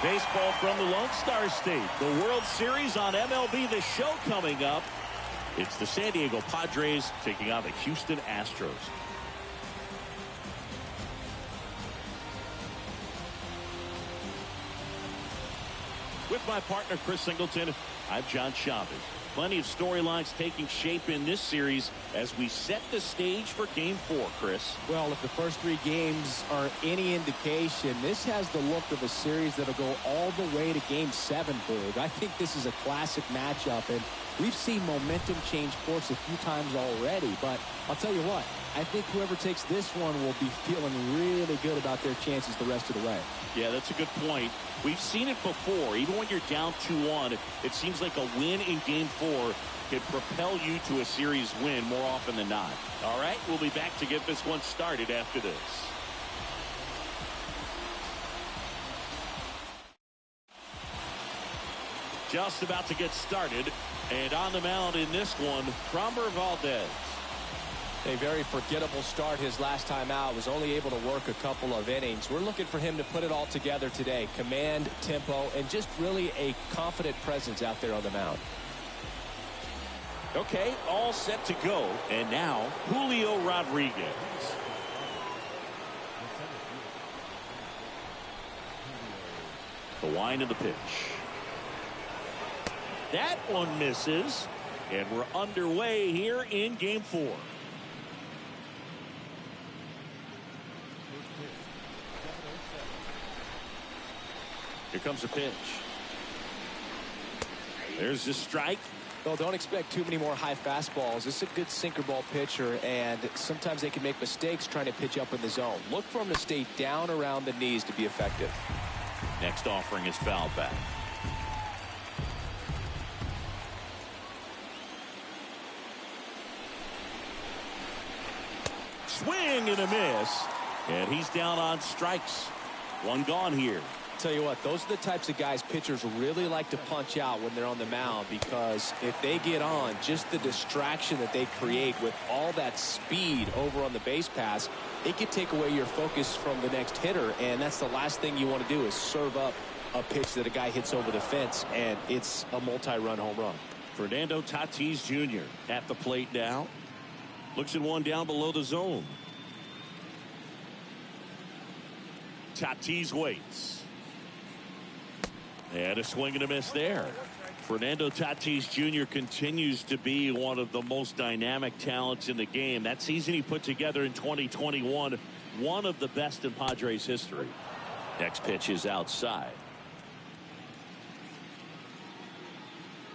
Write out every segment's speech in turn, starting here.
Baseball from the Lone Star State. The World Series on MLB The Show coming up. It's the San Diego Padres taking on the Houston Astros. With my partner, Chris Singleton, I'm John Chavez. Plenty of storylines taking shape in this series as we set the stage for Game 4, Chris. Well, if the first 3 games are any indication, this has the look of a series that'll go all the way to Game 7, Berg. I think this is a classic matchup, and we've seen momentum change course a few times already. But I'll tell you what, I think whoever takes this one will be feeling really good about their chances the rest of the way. Yeah, that's a good point. We've seen it before. Even when you're down 2-1, it seems like a win in Game 4 can propel you to a series win more often than not. All right, we'll be back to get this one started after this. Just about to get started, and on the mound in this one, Framber Valdez. A very forgettable start his last time out. Was only able to work a couple of innings. We're looking for him to put it all together today. Command, tempo, and just really a confident presence out there on the mound. Okay, all set to go. And now, Julio Rodriguez. The wind of the pitch. That one misses. And we're underway here in Game 4. Here comes the pitch. There's the strike. Well, don't expect too many more high fastballs. This is a good sinker ball pitcher, and sometimes they can make mistakes trying to pitch up in the zone. Look for him to stay down around the knees to be effective. Next offering is fouled back. Swing and a miss. And he's down on strikes. One gone here. Tell you what, those are the types of guys pitchers really like to punch out when they're on the mound, because if they get on, just the distraction that they create with all that speed over on the base pass, it could take away your focus from the next hitter, and that's the last thing you want to do is serve up a pitch that a guy hits over the fence, and it's a multi-run home run. Fernando Tatis Jr. at the plate now. Looks at one down below the zone. Tatis waits. And a swing and a miss there. Fernando Tatis Jr. continues to be one of the most dynamic talents in the game. That season he put together in 2021, one of the best in Padres history. Next pitch is outside.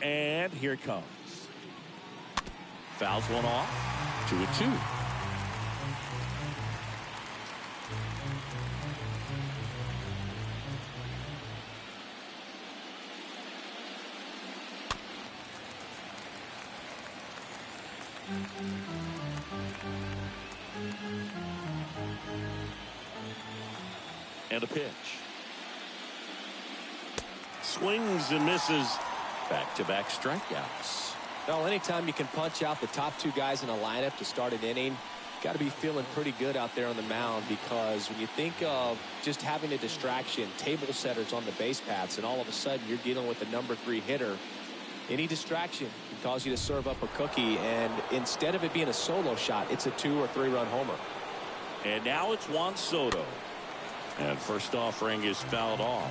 And here it comes. Fouls one off. 2-2. And a pitch. Swings and misses. Back-to-back strikeouts. Well, anytime you can punch out the top 2 guys in a lineup to start an inning, got to be feeling pretty good out there on the mound, because when you think of just having a distraction, table setters on the base paths, and all of a sudden you're dealing with the number 3 hitter, any distraction can cause you to serve up a cookie, and instead of it being a solo shot, it's a 2 or 3 run homer. And now it's Juan Soto. And first offering is fouled off.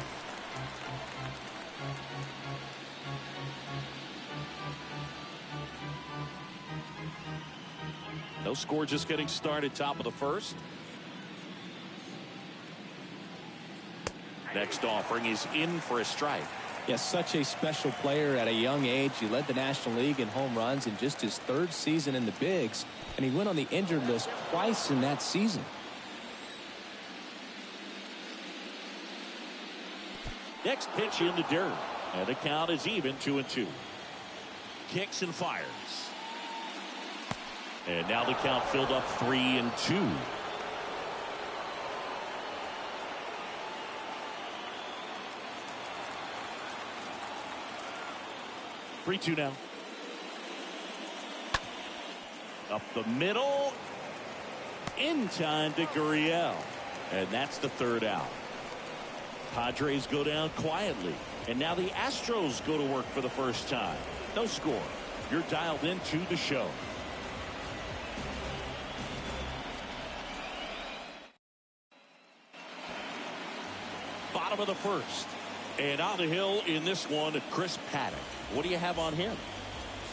No score, just getting started, top of the first. Next offering is in for a strike. Yes, such a special player at a young age. He led the National League in home runs in just his 3rd season in the bigs, and he went on the injured list twice in that season. Next pitch in the dirt, and the count is even 2-2. Kicks and fires. And now the count filled up 3-2. Three-two now. Up the middle. In time to Gurriel. And that's the 3rd out. Padres go down quietly. And now the Astros go to work for the first time. No score. You're dialed into the show. Bottom of the first. And on the hill in this one, Chris Paddock. What do you have on him?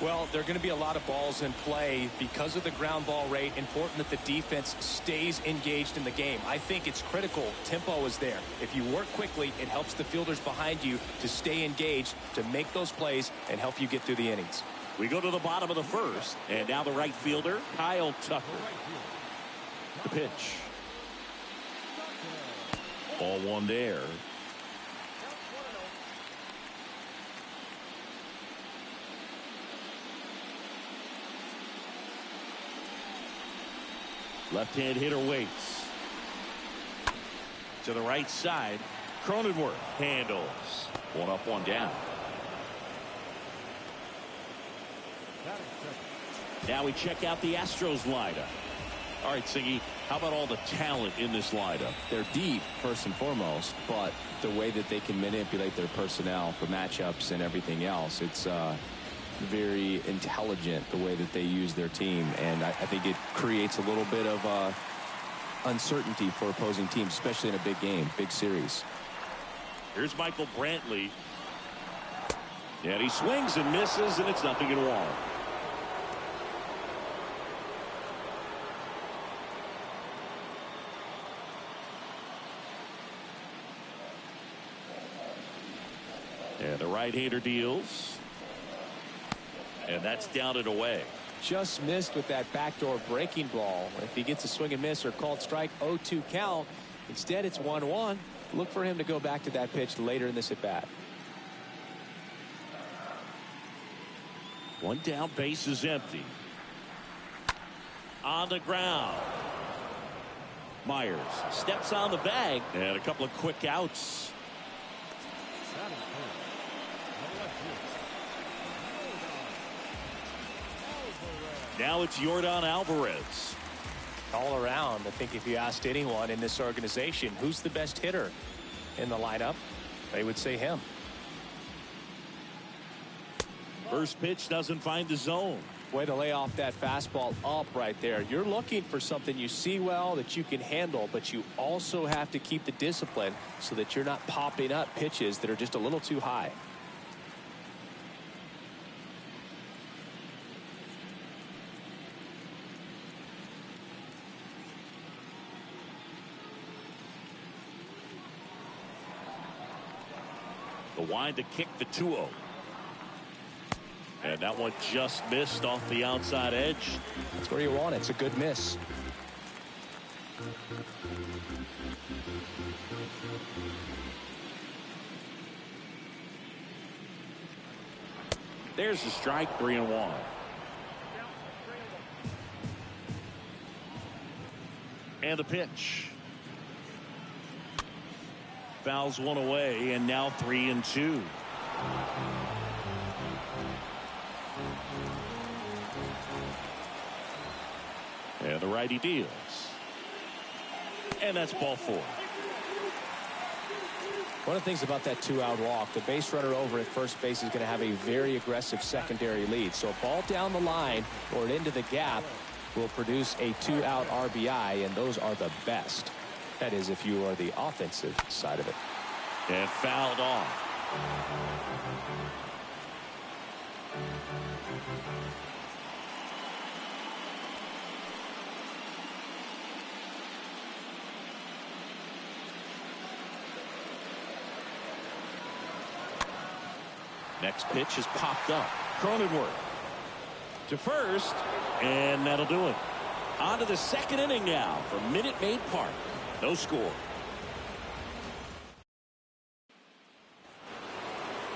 Well, there are going to be a lot of balls in play because of the ground ball rate. Important that the defense stays engaged in the game. I think it's critical. Tempo is there. If you work quickly, it helps the fielders behind you to stay engaged, to make those plays, and help you get through the innings. We go to the bottom of the first. And now the right fielder, Kyle Tucker. The pitch. Ball one there. Left-hand hitter waits. To the right side. Cronenworth handles. One up, one down. Now we check out the Astros lineup. All right, Siggy, how about all the talent in this lineup? They're deep, first and foremost, but the way that they can manipulate their personnel for matchups and everything else, it's very intelligent the way that they use their team, and I think it creates a little bit of uncertainty for opposing teams, especially in a big game, big series. Here's Michael Brantley. And he swings and misses, and it's 0-1. And the right-hander deals. And that's down and away. Just missed with that backdoor breaking ball. If he gets a swing and miss or called strike, 0-2 count. Instead, it's 1-1. Look for him to go back to that pitch later in this at-bat. One down, base is empty. On the ground. Myers steps on the bag. And a couple of quick outs. Now it's Yordan Alvarez. All around, I think if you asked anyone in this organization who's the best hitter in the lineup, they would say him. First pitch doesn't find the zone. Way to lay off that fastball up right there. You're looking for something you see well that you can handle, but you also have to keep the discipline so that you're not popping up pitches that are just a little too high. The wind to kick the 2-0. And that one just missed off the outside edge. That's where you want it. It's a good miss. There's the strike, 3-1. And the pitch. Fouls one away, and now 3-2. And the righty deals. And that's ball 4. One of the things about that 2-out walk, the base runner over at first base is going to have a very aggressive secondary lead. So a ball down the line or into the gap will produce a 2-out RBI, and those are the best. That is, if you are the offensive side of it. And fouled off. Next pitch is popped up. Cronenworth to first, and that'll do it. On to the second inning now for Minute Maid Park. No score.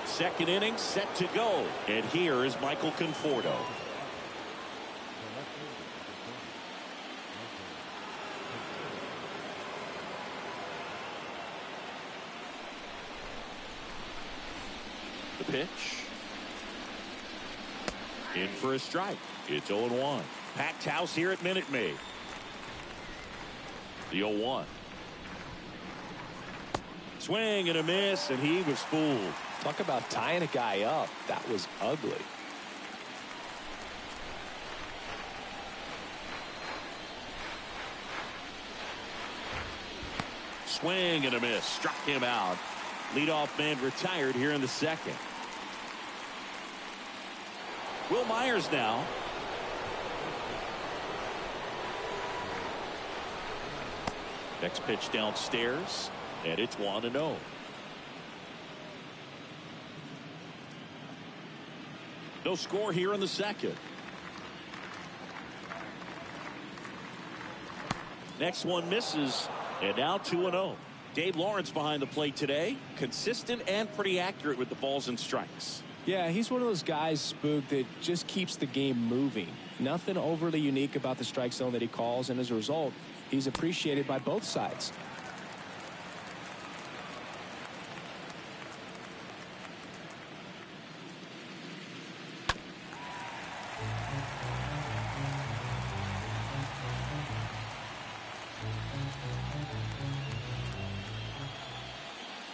Second inning set to go. And here is Michael Conforto. The pitch. In for a strike. It's 0-1. Packed house here at Minute Maid. The 0-1. Swing and a miss, and he was fooled. Talk about tying a guy up. That was ugly. Swing and a miss. Struck him out. Leadoff man retired here in the second. Will Myers now. Next pitch downstairs, and it's 1-0. No score here in the second. Next one misses, and now 2-0. Dave Lawrence behind the plate today. Consistent and pretty accurate with the balls and strikes. Yeah, he's one of those guys, Spook, that just keeps the game moving. Nothing overly unique about the strike zone that he calls, and as a result, he's appreciated by both sides.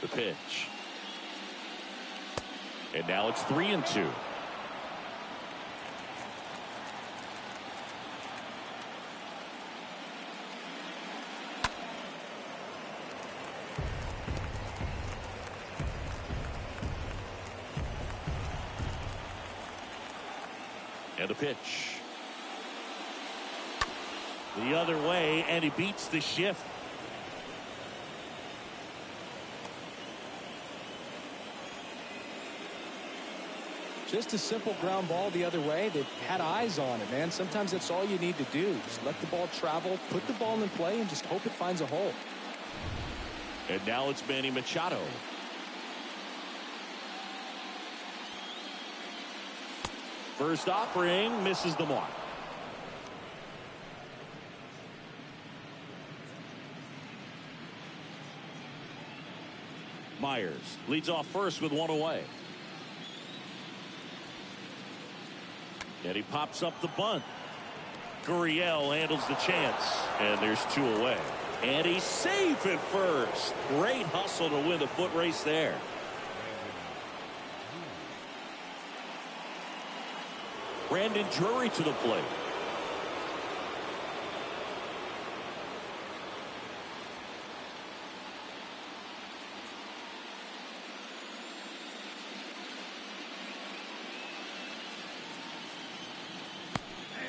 The pitch. And now it's 3-2. And a pitch. The other way, and he beats the shift. Just a simple ground ball the other way. They've had eyes on it, man. Sometimes that's all you need to do. Just let the ball travel, put the ball in play, and just hope it finds a hole. And now it's Manny Machado. First offering misses the mark. Myers leads off first with one away. And he pops up the bunt. Gurriel handles the chance. And there's two away. And he's safe at first. Great hustle to win the foot race there. Brandon Drury to the plate.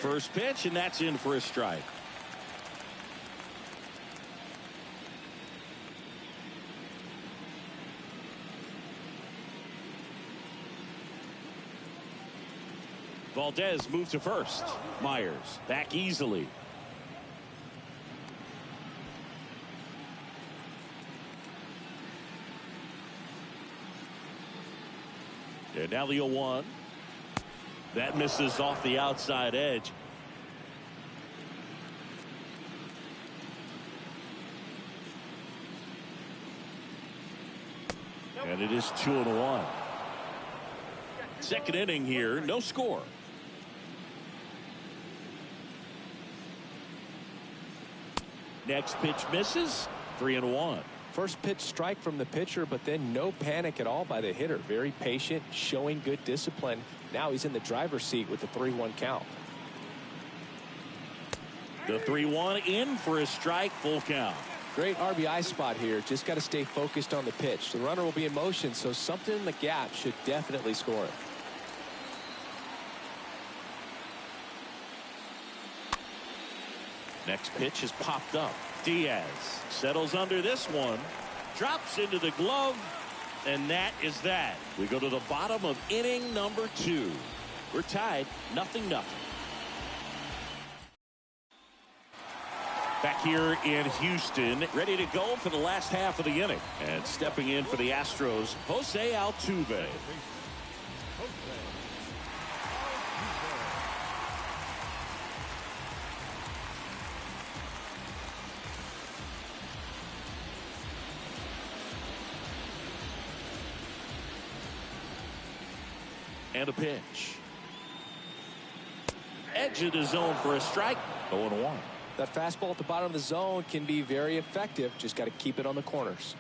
First pitch, and that's in for a strike. Valdez moved to first. Myers back easily. And now the 0-1. That misses off the outside edge. And it is 2-1. Second inning here, no score. Next pitch misses. 3-1. First pitch strike from the pitcher, but then no panic at all by the hitter. Very patient, showing good discipline. Now he's in the driver's seat with the 3-1 count. The 3-1 in for a strike, full count. Great RBI spot here. Just got to stay focused on the pitch. The runner will be in motion, so something in the gap should definitely score it. Next pitch is popped up. Diaz settles under this one, drops into the glove, and that is that. We go to the bottom of inning number 2. We're tied 0-0. Back here in Houston, ready to go for the last half of the inning. And stepping in for the Astros, Jose Altuve. And a pitch. Edge of the zone for a strike. 0-1. That fastball at the bottom of the zone can be very effective. Just got to keep it on the corners.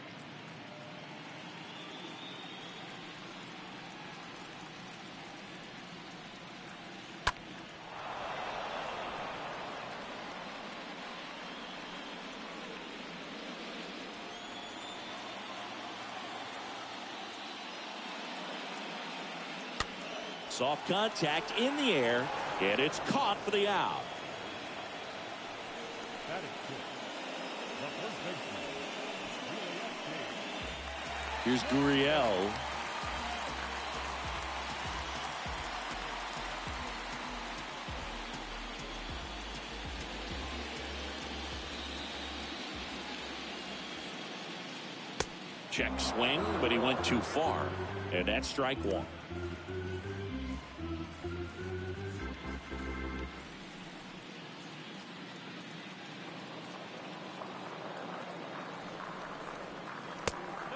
Soft contact in the air, and it's caught for the out. Here's Gurriel. Check swing, but he went too far, and that's strike one.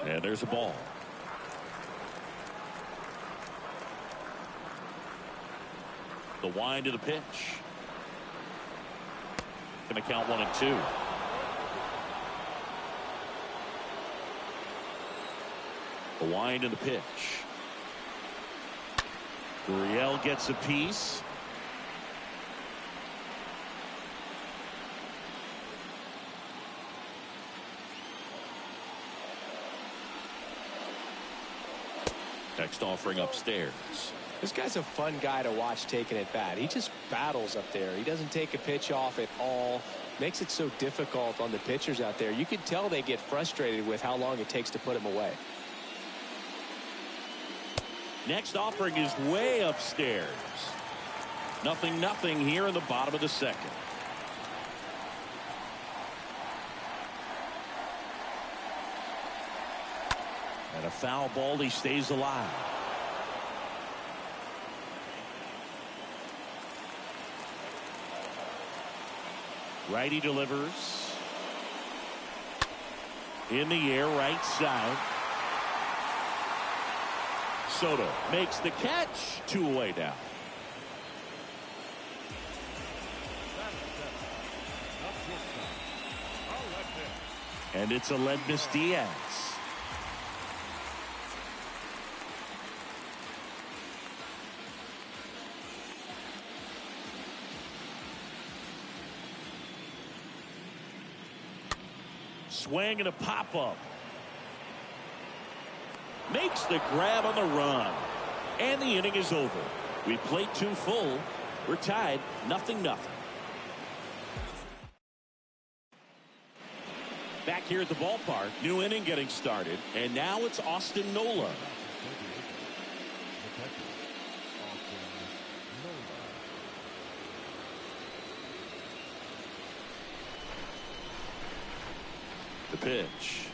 And there's a ball. The wind of the pitch. Going to count 1-2. The wind of the pitch. Gurriel gets a piece. Next offering upstairs. This guy's a fun guy to watch taking at bat. He just battles up there. He doesn't take a pitch off at all. Makes it so difficult on the pitchers out there. You can tell they get frustrated with how long it takes to put him away. Next offering is way upstairs. 0-0 here in the bottom of the second. And a foul ball. He stays alive. Righty delivers. In the air, right side. Soto makes the catch. 2 away now. And it's Aledmys Diaz. Swing and a pop-up. Makes the grab on the run. And the inning is over. We played 2 full. We're tied 0-0. Back here at the ballpark. New inning getting started. And now it's Austin Nola. The pitch.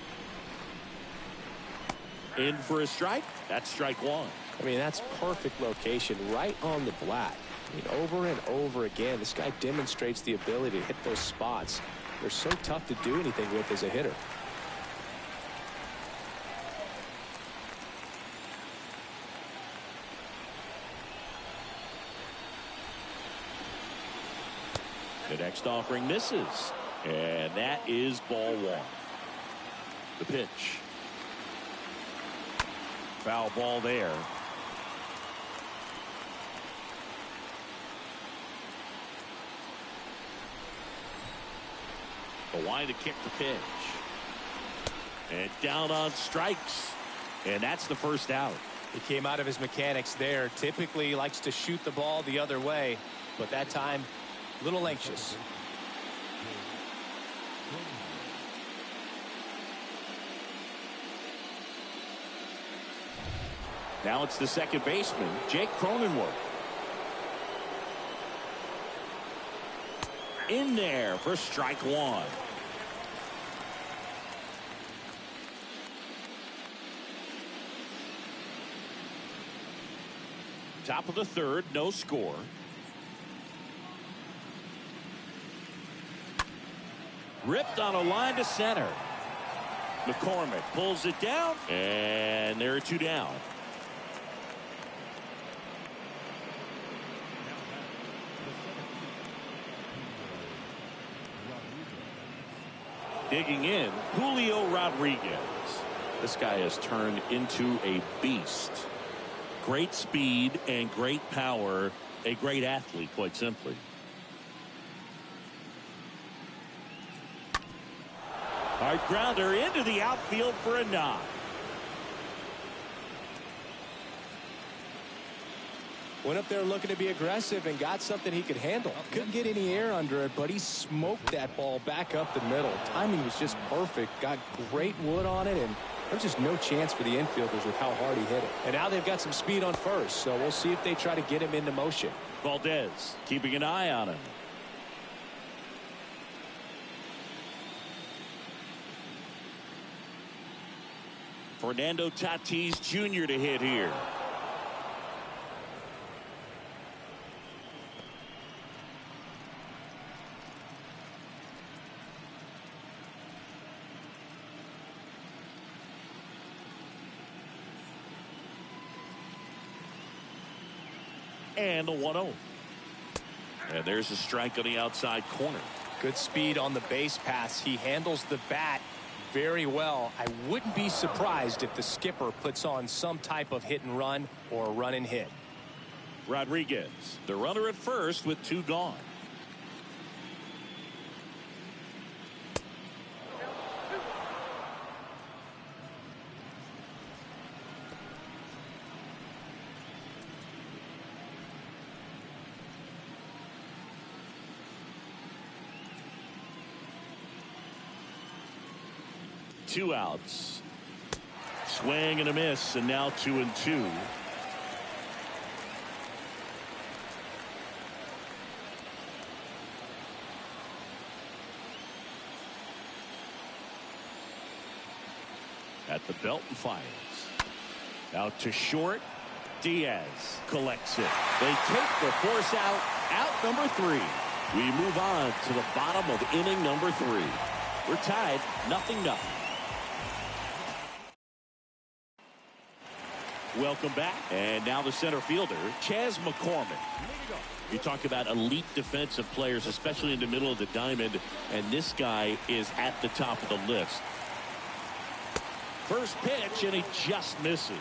In for a strike. That's strike one. I mean, that's perfect location right on the bat. I mean, over and over again, this guy demonstrates the ability to hit those spots. They're so tough to do anything with as a hitter. The next offering misses. And that is ball one. The pitch. Foul ball there. The line to kick the pitch. And down on strikes. And that's the first out. He came out of his mechanics there. Typically he likes to shoot the ball the other way, but that time a little anxious. Now it's the second baseman, Jake Cronenworth. In there for strike one. Top of the third, no score. Ripped on a line to center. McCormick pulls it down, and there are 2 down. Digging in, Julio Rodriguez. This guy has turned into a beast. Great speed and great power. A great athlete, quite simply. Hard grounder into the outfield for a knock. Went up there looking to be aggressive and got something he could handle. Couldn't get any air under it, but he smoked that ball back up the middle. Timing was just perfect. Got great wood on it, and there's just no chance for the infielders with how hard he hit it. And now they've got some speed on first, so we'll see if they try to get him into motion. Valdez keeping an eye on him. Fernando Tatis Jr. to hit here. And the 1-0. And there's a strike on the outside corner. Good speed on the base pass. He handles the bat very well. I wouldn't be surprised if the skipper puts on some type of hit and run or run and hit. Rodriguez, the runner at first with 2 gone. Two outs. Swing and a miss, and now 2-2. At the belt and fires. Out to short. Diaz collects it. They take the force out. Out number 3. We move on to the bottom of inning number 3. We're tied 0-0. Welcome back. And now the center fielder, Chas McCormick. You talk about elite defensive players, especially in the middle of the diamond, and this guy is at the top of the list. First pitch, and he just misses.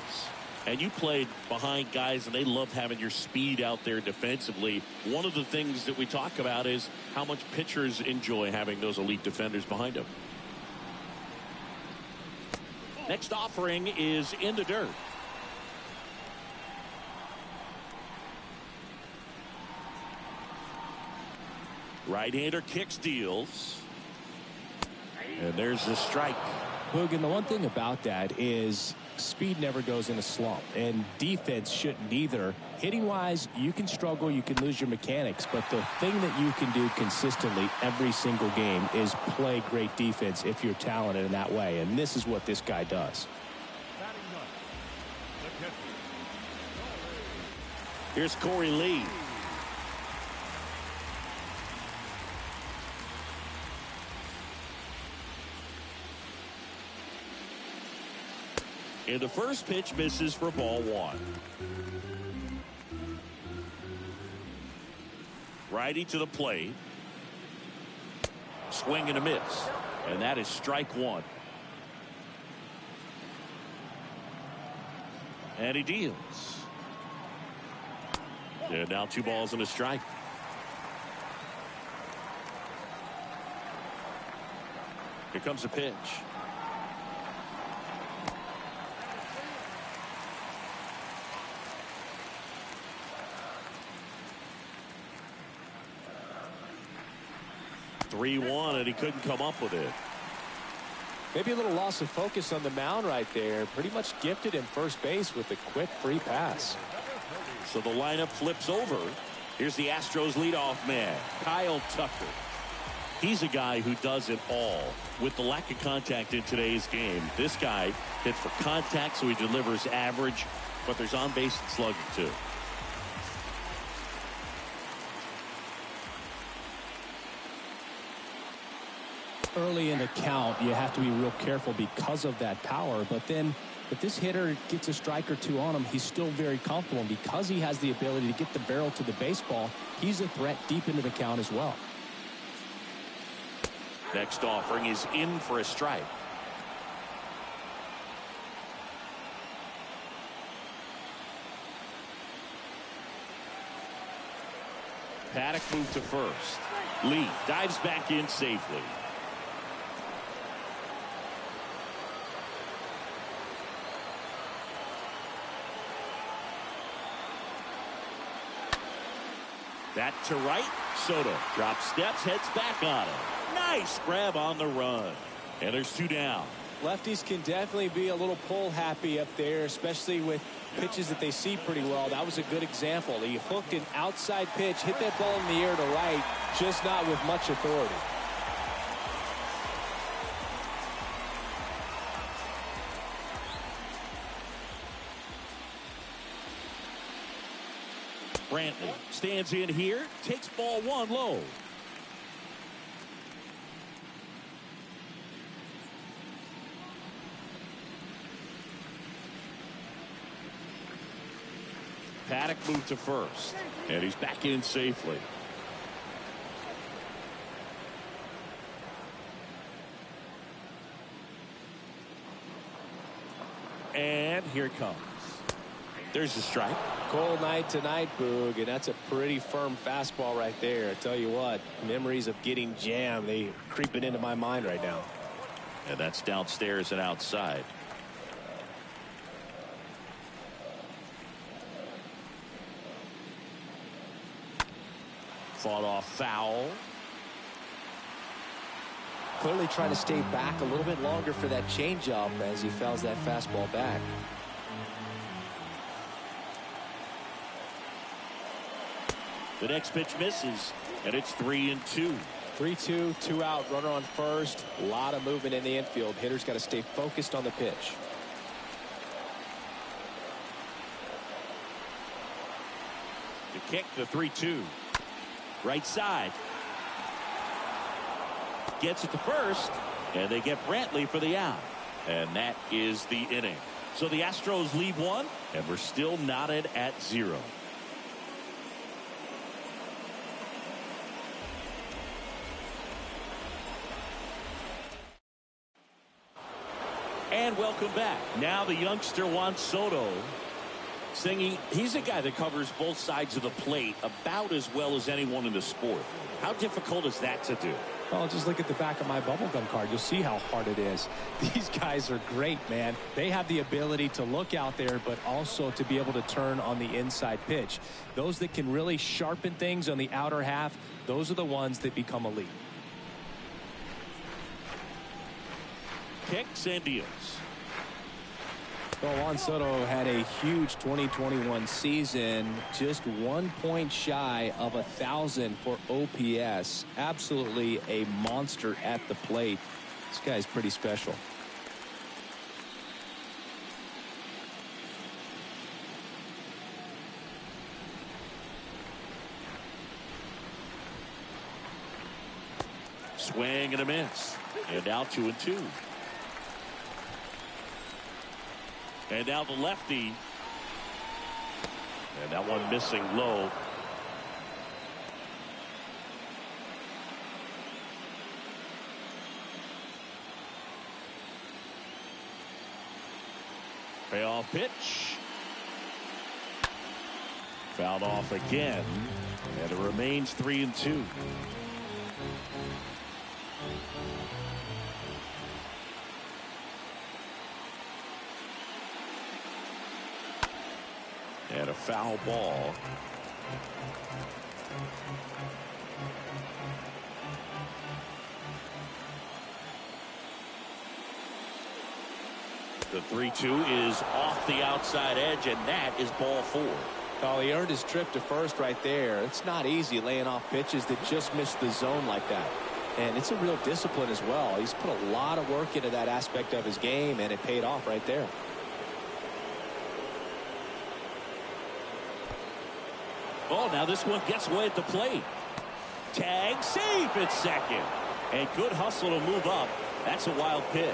And you played behind guys, and they love having your speed out there defensively. One of the things that we talk about is how much pitchers enjoy having those elite defenders behind them. Next offering is in the dirt. Right-hander kicks, deals. And there's the strike. Logan, the one thing about that is speed never goes in a slump, and defense shouldn't either. Hitting-wise, you can struggle, you can lose your mechanics, but the thing that you can do consistently every single game is play great defense if you're talented in that way, and this is what this guy does. Here's Corey Lee. And the first pitch misses for ball 1. Righty to the plate. Swing and a miss. And that is strike 1. And he deals. And now 2 balls and a strike. Here comes a pitch. (3-1), and he couldn't come up with it. Maybe a little loss of focus on the mound right there. Pretty much gifted in first base with a quick free pass. So the lineup flips over. Here's the Astros leadoff man, Kyle Tucker. He's a guy who does it all. With the lack of contact in today's game, this guy hits for contact, so he delivers average, but there's on base and slugging too. Early in the count, you have to be real careful because of that power, but then if this hitter gets a strike or 2 on him, he's still very comfortable, and because he has the ability to get the barrel to the baseball, he's a threat deep into the count as well. Next offering is in for a strike. Paddock moved to first. Lee dives back in safely. That to right. Soto drops steps, heads back on it. Nice grab on the run. And there's 2 down. Lefties can definitely be a little pull happy up there, especially with pitches that they see pretty well. That was a good example. He hooked an outside pitch, hit that ball in the air to right, just not with much authority. Brantley stands in here, takes ball 1 low. Paddock moved to first, and he's back in safely. And here it comes. There's the strike. Cold night tonight, Boog, and that's a pretty firm fastball right there. I tell you what, memories of getting jammed, they creeping into my mind right now. And that's downstairs and outside. Fought off foul. Clearly trying to stay back a little bit longer for that changeup as he fouls that fastball back. The next pitch misses, and it's 3-2. 3-2, 2 out, runner on first. A lot of movement in the infield. Hitter's got to stay focused on the pitch. The kick, the 3-2. Right side. Gets it to first, and they get Brantley for the out. And that is the inning. So the Astros lead 1, and we're still knotted at 0. And welcome back. Now the youngster Juan Soto. Singing, he's a guy that covers both sides of the plate about as well as anyone in the sport. How difficult is that to do? Well, just look at the back of my bubblegum card. You'll see how hard it is. These guys are great, man. They have the ability to look out there, but also to be able to turn on the inside pitch. Those that can really sharpen things on the outer half, those are the ones that become elite. Kicks and deals. Well, Juan Soto had a huge 2021 season, just 1 point shy of 1,000 for OPS. Absolutely a monster at the plate. This guy's pretty special. Swing and a miss. And now 2-2. And now the lefty. And that one missing low. Payoff pitch. Fouled off again. And it remains 3-2. And a foul ball. The 3-2 is off the outside edge, and that is ball 4. Oh, he earned his trip to first right there. It's not easy laying off pitches that just miss the zone like that. And it's a real discipline as well. He's put a lot of work into that aspect of his game, and it paid off right there. Oh, now this one gets away at the plate. Tag, safe at second. And good hustle to move up. That's a wild pitch.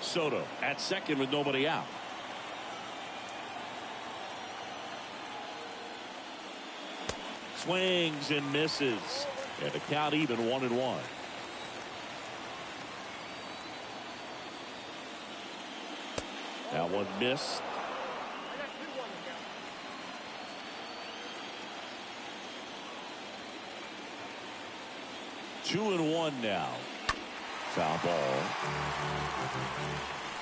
Soto at second with nobody out. Swings and misses. And the count even 1-1. That one missed. 2-1 now. Foul ball.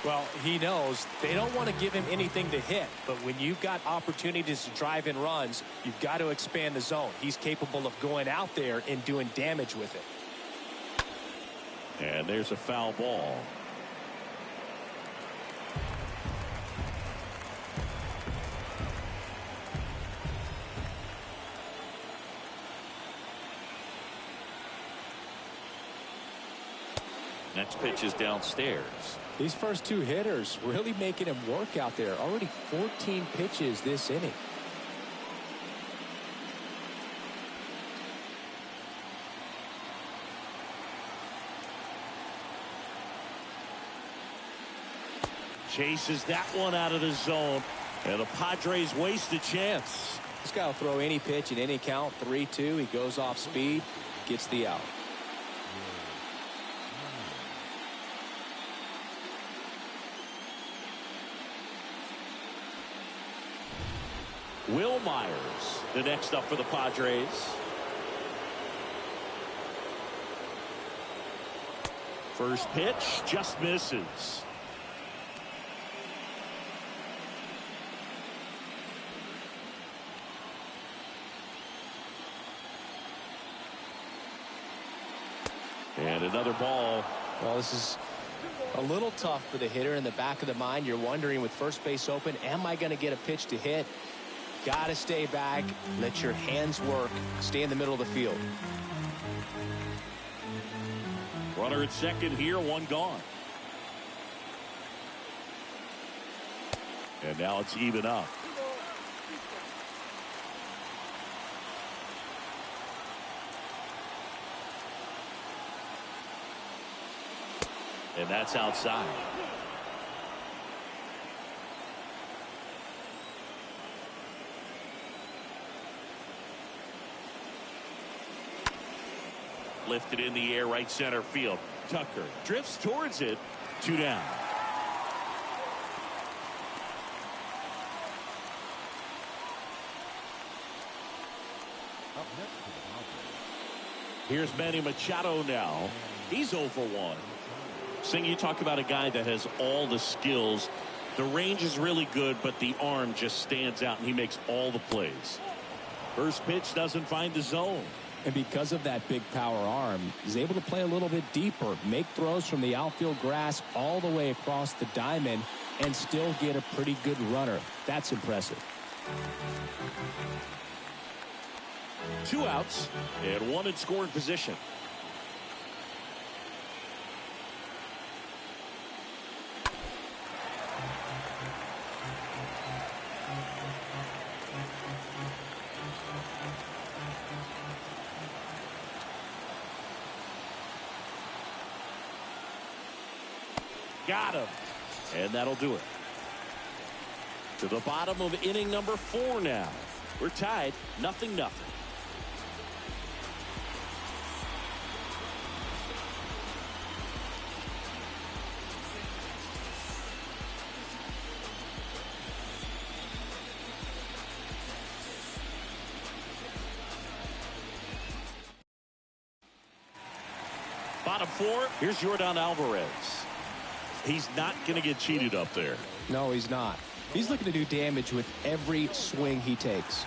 Well, he knows they don't want to give him anything to hit, but when you've got opportunities to drive in runs, you've got to expand the zone. He's capable of going out there and doing damage with it. And there's a foul ball. Next pitch is downstairs. These first two hitters really making him work out there. Already 14 pitches this inning. Chases that one out of the zone. And the Padres waste a chance. This guy will throw any pitch in any count. 3-2. He goes off speed. Gets the out. Will Myers, the next up for the Padres. First pitch just misses. And another ball. Well, this is a little tough for the hitter. In the back of the mind, you're wondering with first base open, am I going to get a pitch to hit? Got to stay back, let your hands work, stay in the middle of the field. Runner at second here, one gone. And now it's even up. And that's outside. Lifted in the air, right center field. Tucker drifts towards it. 2 down. Here's Manny Machado now. He's 0 for 1. Sing, you talk about a guy that has all the skills. The range is really good, but the arm just stands out, and he makes all the plays. First pitch doesn't find the zone. And because of that big power arm, he's able to play a little bit deeper, make throws from the outfield grass all the way across the diamond, and still get a pretty good runner. That's impressive. 2 outs and 1 in scoring position. Got him. And that'll do it. To the bottom of inning number 4 now. We're tied 0-0. Bottom 4, here's Yordan Alvarez. He's not going to get cheated up there. No, he's not. He's looking to do damage with every swing he takes.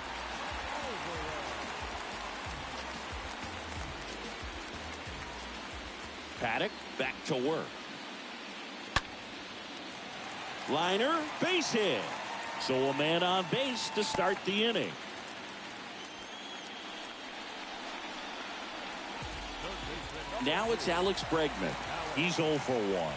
Paddock back to work. Liner, base hit. So a man on base to start the inning. Now it's Alex Bregman. He's 0 for 1.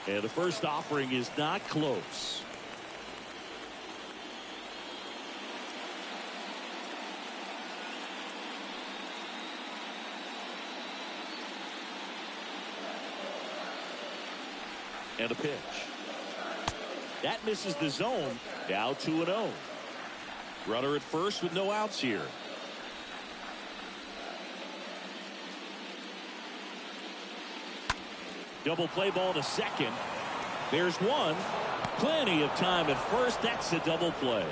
And the first offering is not close. And a pitch. That misses the zone. Now 2-0. Runner at first with no outs here. Double play ball to second. There's one. Plenty of time at first. That's a double play.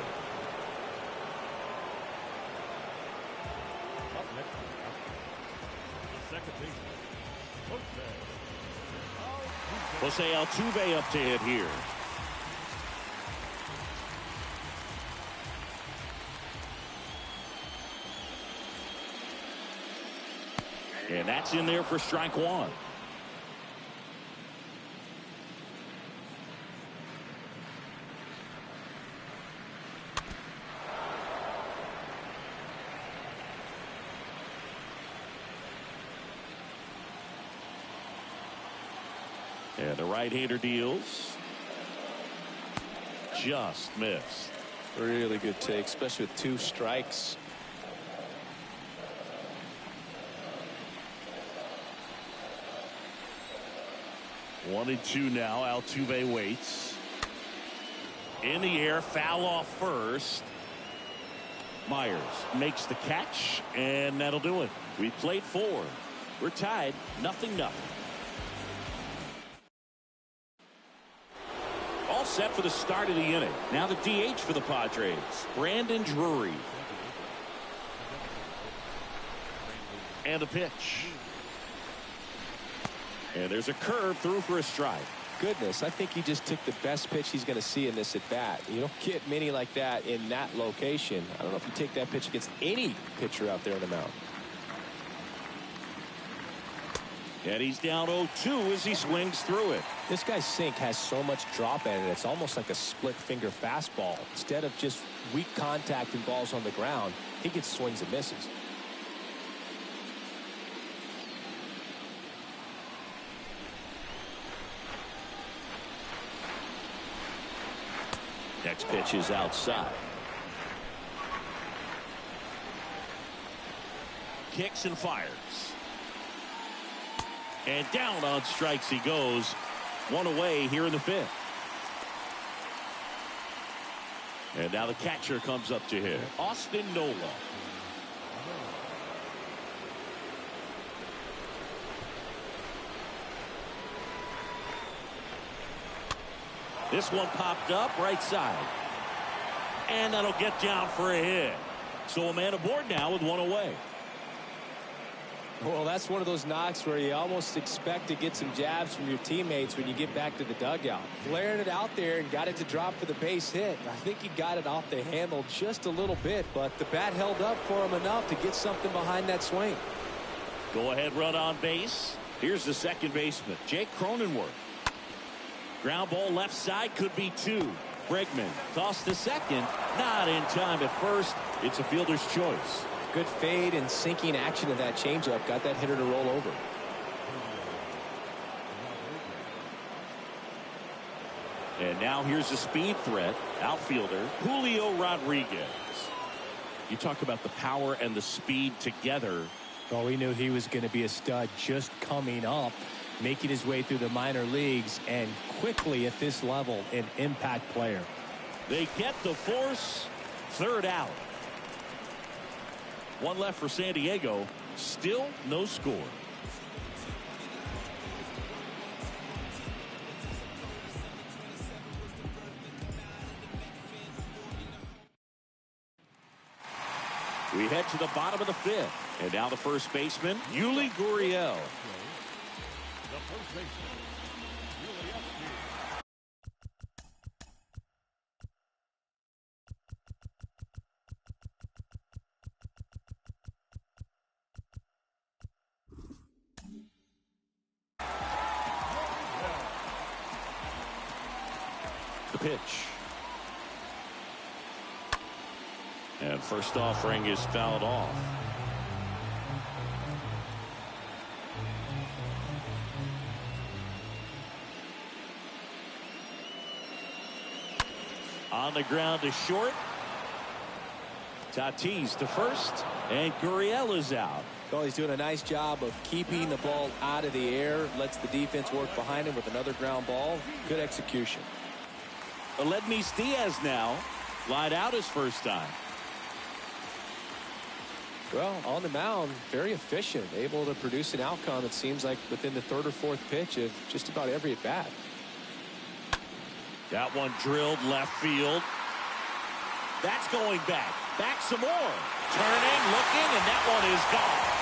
Jose Altuve up to hit here. And that's in there for strike one. And the right-hander deals. Just missed. Really good take, especially with 2 strikes. One and two now. Altuve waits. In the air, foul off first. Myers makes the catch, and that'll do it. We played 4. We're tied, 0-0. All set for the start of the inning. Now the DH for the Padres, Brandon Drury. And a pitch. And there's a curve through for a strike. Goodness, I think he just took the best pitch he's going to see in this at bat. You don't get many like that in that location. I don't know if you take that pitch against any pitcher out there on the mound. And he's down 0-2 as he swings through it. This guy's sink has so much drop in it. It's almost like a split finger fastball. Instead of just weak contact and balls on the ground, he gets swings and misses. Next pitch is outside. Kicks and fires. And down on strikes he goes. One away here in the 5th. And now the catcher comes up to hit. Austin Nola. This one popped up right side. And that'll get down for a hit. So a man aboard now with one away. Well, that's one of those knocks where you almost expect to get some jabs from your teammates when you get back to the dugout. Flaring it out there and got it to drop for the base hit. I think he got it off the handle just a little bit, but the bat held up for him enough to get something behind that swing. Go ahead run on base. Here's the second baseman, Jake Cronenworth. Ground ball left side, could be 2. Bregman tossed to second, not in time at first. It's a fielder's choice. Good fade and sinking action of that changeup got that hitter to roll over. And now here's a speed threat, outfielder Julio Rodriguez. You talk about the power and the speed together. Oh, we knew he was going to be a stud just coming up, making his way through the minor leagues, and quickly at this level an impact player. They get the force. Third out. One left for San Diego. Still no score. We head to the bottom of the 5th. And now the first baseman, Yuli Gurriel. The first baseman. The pitch. And first offering is fouled off. On the ground to short. Tatis to first. And Gurriel is out. Well, he's doing a nice job of keeping the ball out of the air. Lets the defense work behind him with another ground ball. Good execution. Aledmys Diaz now lied out his first time. Well, on the mound, very efficient, able to produce an outcome, it seems like, within the 3rd or 4th pitch of just about every at bat. That one drilled left field. That's going back. Back some more. Turning, looking, and that one is gone.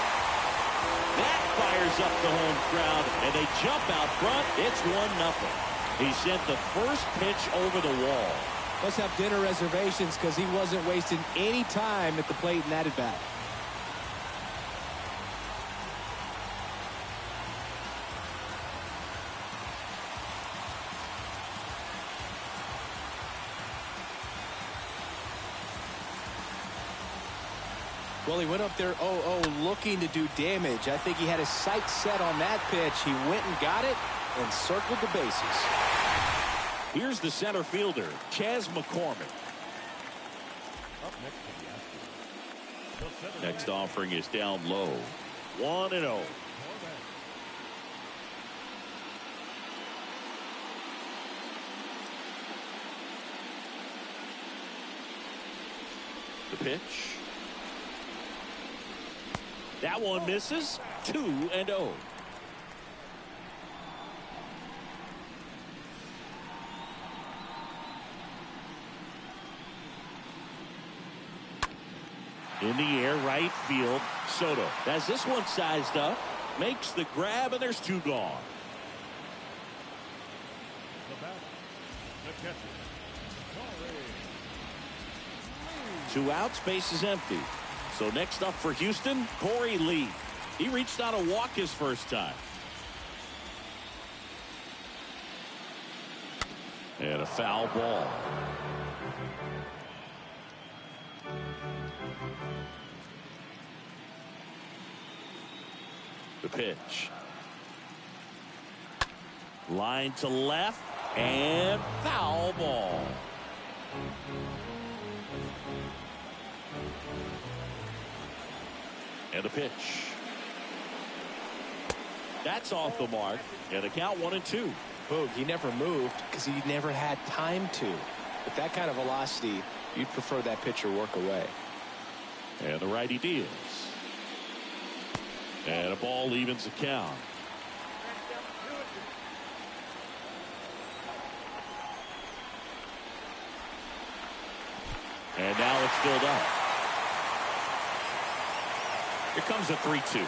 That fires up the home crowd, and they jump out front. It's 1-0. He sent the first pitch over the wall. Must have dinner reservations because he wasn't wasting any time at the plate in that at bat. Well, he went up there 0-0 looking to do damage. I think he had his sights set on that pitch. He went and got it and circled the bases. Here's the center fielder, Chas McCormick. Next offering is down low. 1-0. The pitch. That one misses. 2-0. In the air, right field. Soto has this one sized up. Makes the grab, and there's 2 gone. The catcher, 2 outs, base is empty. So next up for Houston, Corey Lee. He reached out a walk his first time. And a foul ball. The pitch. Line to left, and foul ball. And the pitch. That's off the mark. And a count 1-2. Boog, he never moved because he never had time to. With that kind of velocity, you'd prefer that pitcher work away. And the righty deals. And a ball evens the count. And now it's filled up. Here comes a 3-2.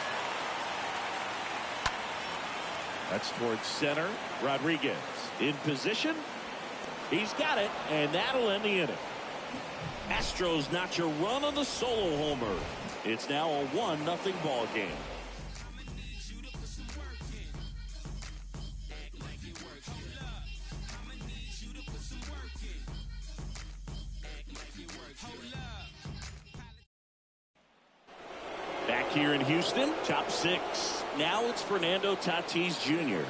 That's towards center. Rodriguez in position. He's got it, and that'll end the inning. Astros notch a run on the solo homer. It's now a 1-0 ball game. Back here in Houston, top 6. Now it's Fernando Tatis Jr.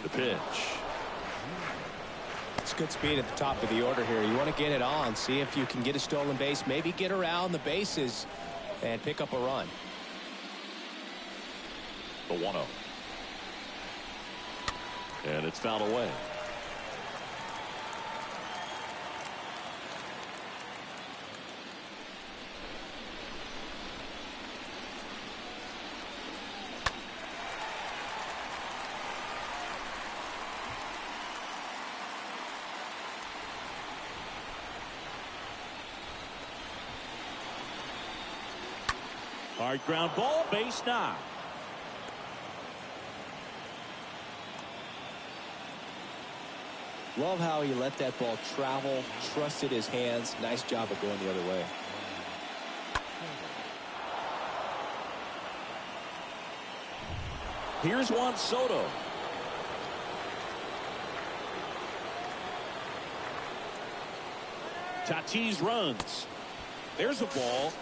The pitch. It's good speed at the top of the order here. You want to get it on, see if you can get a stolen base, maybe get around the bases and pick up a run. The 1-0. And it's fouled away. Hard ground ball, base knock. Love how he let that ball travel, trusted his hands. Nice job of going the other way. Here's Juan Soto. Tatis runs. There's a ball.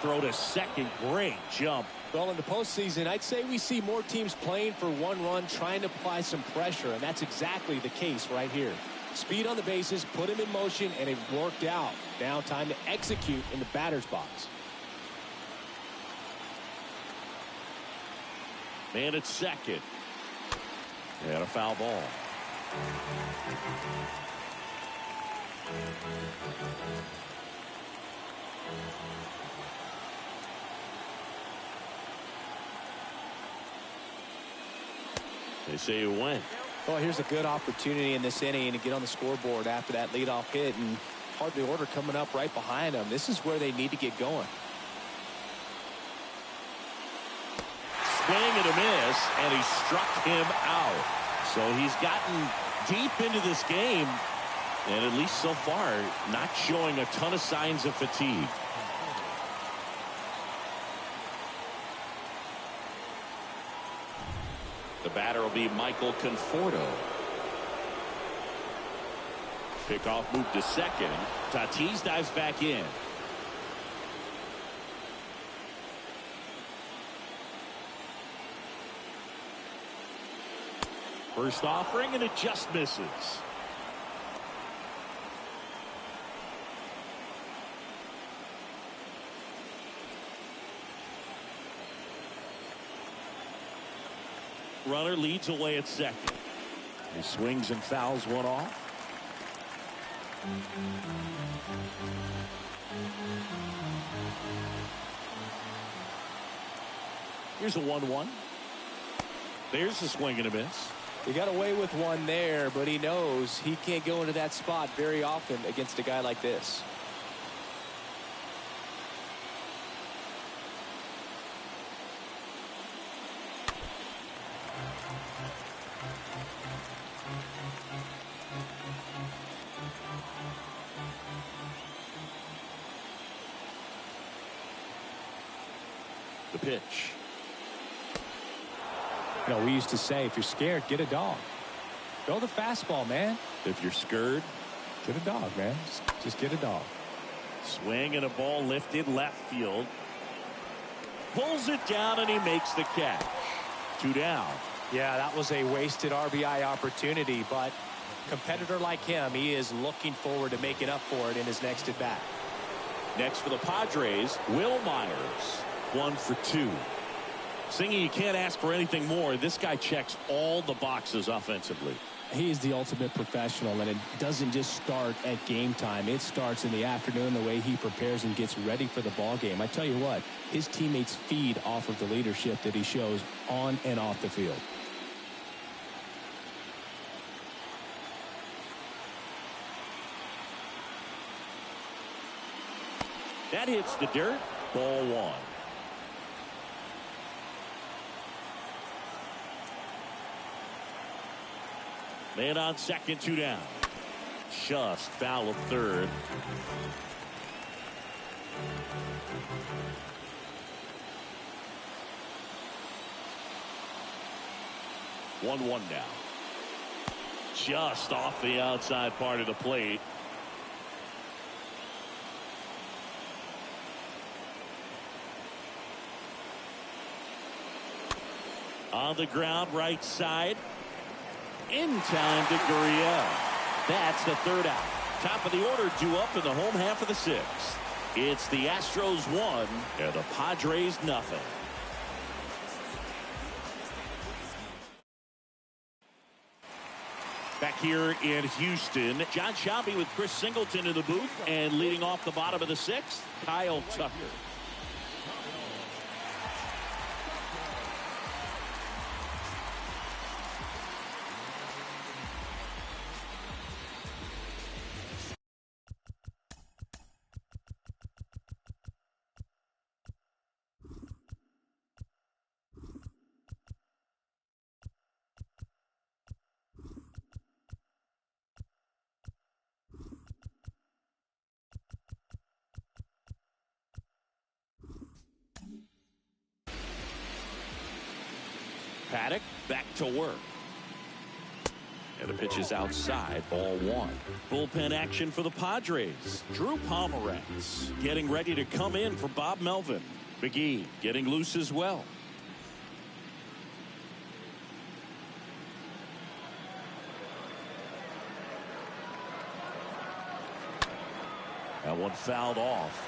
Throw to second. Great jump. Well, in the postseason, I'd say we see more teams playing for one run, trying to apply some pressure, and that's exactly the case right here. Speed on the bases, put him in motion, and it worked out. Now time to execute in the batter's box. Man at second. And a foul ball. They say it went. Well, here's a good opportunity in this inning to get on the scoreboard after that leadoff hit, and hardly order coming up right behind them. This is where they need to get going. Swing and a miss, and he struck him out. So he's gotten deep into this game, and at least so far, not showing a ton of signs of fatigue. The batter will be Michael Conforto. Pickoff move to second. Tatis dives back in. First offering, and it just misses. Runner leads away at second. He swings and fouls one off. Here's a 1-1. There's a swing and a miss. He got away with one there, but he knows he can't go into that spot very often against a guy like this. The pitch. You know, we used to say, if you're scared, get a dog. Throw the fastball, man. If you're scared, get a dog, man. Just get a dog. Swing and a ball lifted left field. Pulls it down and he makes the catch. 2 down. Yeah, that was a wasted RBI opportunity, but competitor like him, he is looking forward to making up for it in his next at bat. Next for the Padres, Will Myers. 1 for 2. Singy, you can't ask for anything more. This guy checks all the boxes offensively. He is the ultimate professional, and it doesn't just start at game time. It starts in the afternoon, the way he prepares and gets ready for the ball game. I tell you what, his teammates feed off of the leadership that he shows on and off the field. That hits the dirt. Ball 1. Man on second, 2 down. Just foul of third. One now. Just off the outside part of the plate. On the ground, right side. In time to Gurriel. That's the 3rd out. Top of the order due up in the home half of the 6th. It's the Astros 1 and the Padres nothing. Back here in Houston, John Shelby with Chris Singleton in the booth, and leading off the bottom of the 6th, Kyle Tucker. Paddock back to work. And the pitch is outside, ball 1. Bullpen action for the Padres. Drew Pomeranz getting ready to come in for Bob Melvin. McGee getting loose as well. That one fouled off.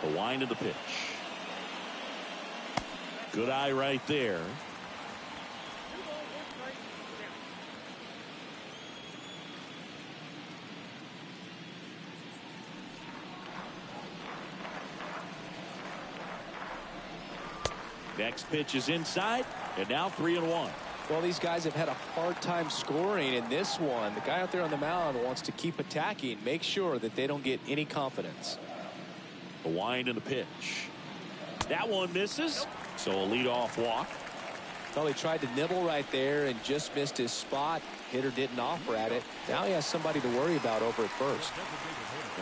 The wind of the pitch. Good eye right there. Next pitch is inside, and now 3-1. Well, these guys have had a hard time scoring in this one. The guy out there on the mound wants to keep attacking, make sure that they don't get any confidence. The wind and the pitch. That one misses, so a leadoff walk. Well, he tried to nibble right there and just missed his spot. Hitter didn't offer at it. Now he has somebody to worry about over at first.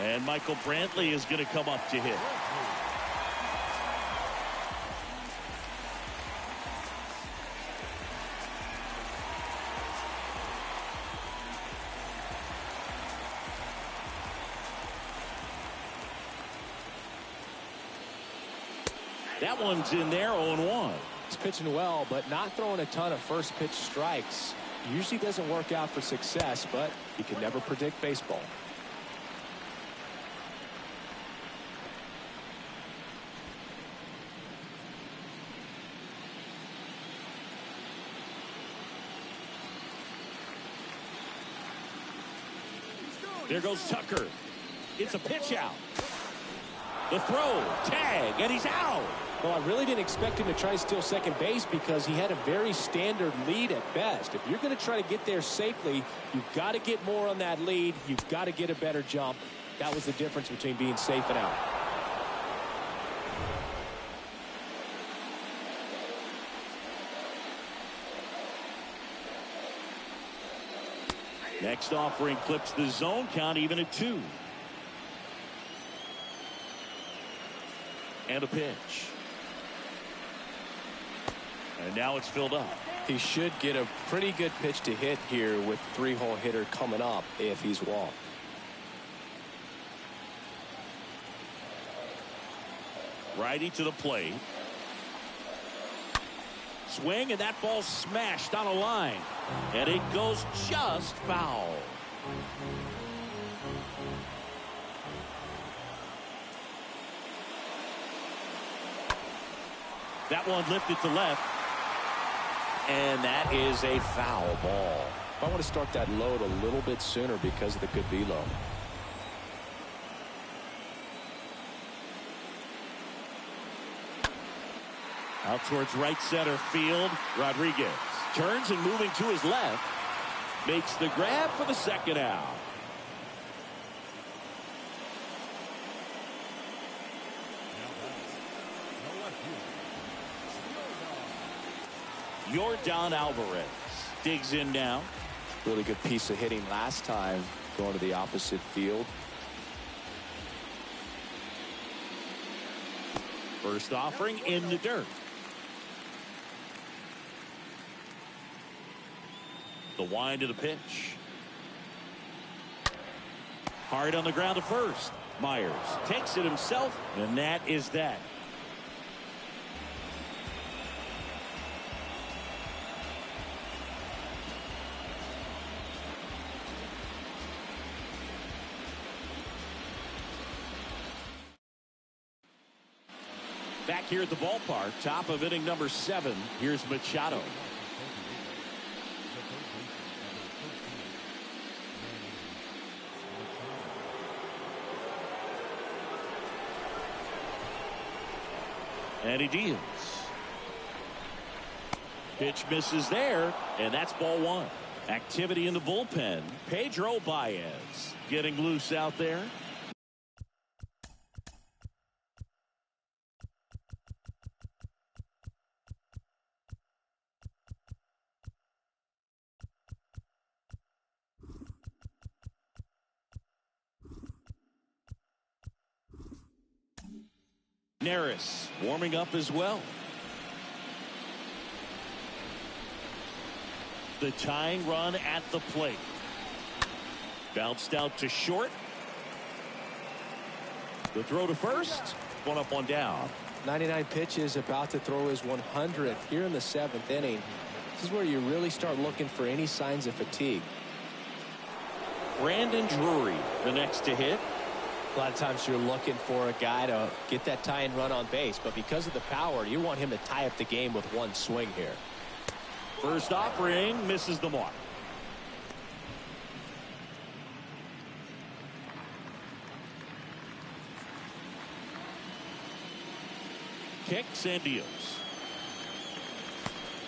And Michael Brantley is going to come up to hit. That one's in there, 0-1. He's pitching well, but not throwing a ton of first pitch strikes. Usually doesn't work out for success, but you can never predict baseball. There goes Tucker. It's a pitch out. The throw, tag, and he's out. Well, I really didn't expect him to try to steal second base because he had a very standard lead at best. If you're going to try to get there safely, you've got to get more on that lead. You've got to get a better jump. That was the difference between being safe and out. Next offering clips the zone count even at 2. And a pitch. And now it's filled up. He should get a pretty good pitch to hit here with 3-hole hitter coming up if he's walked. Righty to the plate. Swing, and that ball smashed on a line. And it goes just foul. That one lifted to left. And that is a foul ball. I want to start that load a little bit sooner because of the good velo. Out towards right center field. Rodriguez turns and moving to his left. Makes the grab for the second out. Yordan Alvarez digs in now. Really good piece of hitting last time going to the opposite field. First offering in the dirt. The wind of the pitch. Hard on the ground to first. Myers takes it himself, and that is that. Back here at the ballpark, top of inning number 7. Here's Machado. And he deals. Pitch misses there, and that's ball 1. Activity in the bullpen. Pedro Baez getting loose out there. Neris warming up as well. The tying run at the plate. Bounced out to short. The throw to first. One up, one down. 99 pitches, about to throw his 100th here in the 7th inning. This is where you really start looking for any signs of fatigue. Brandon Drury, the next to hit. A lot of times you're looking for a guy to get that tying run on base, but because of the power, you want him to tie up the game with one swing here. First offering misses the mark. Kicks and deals.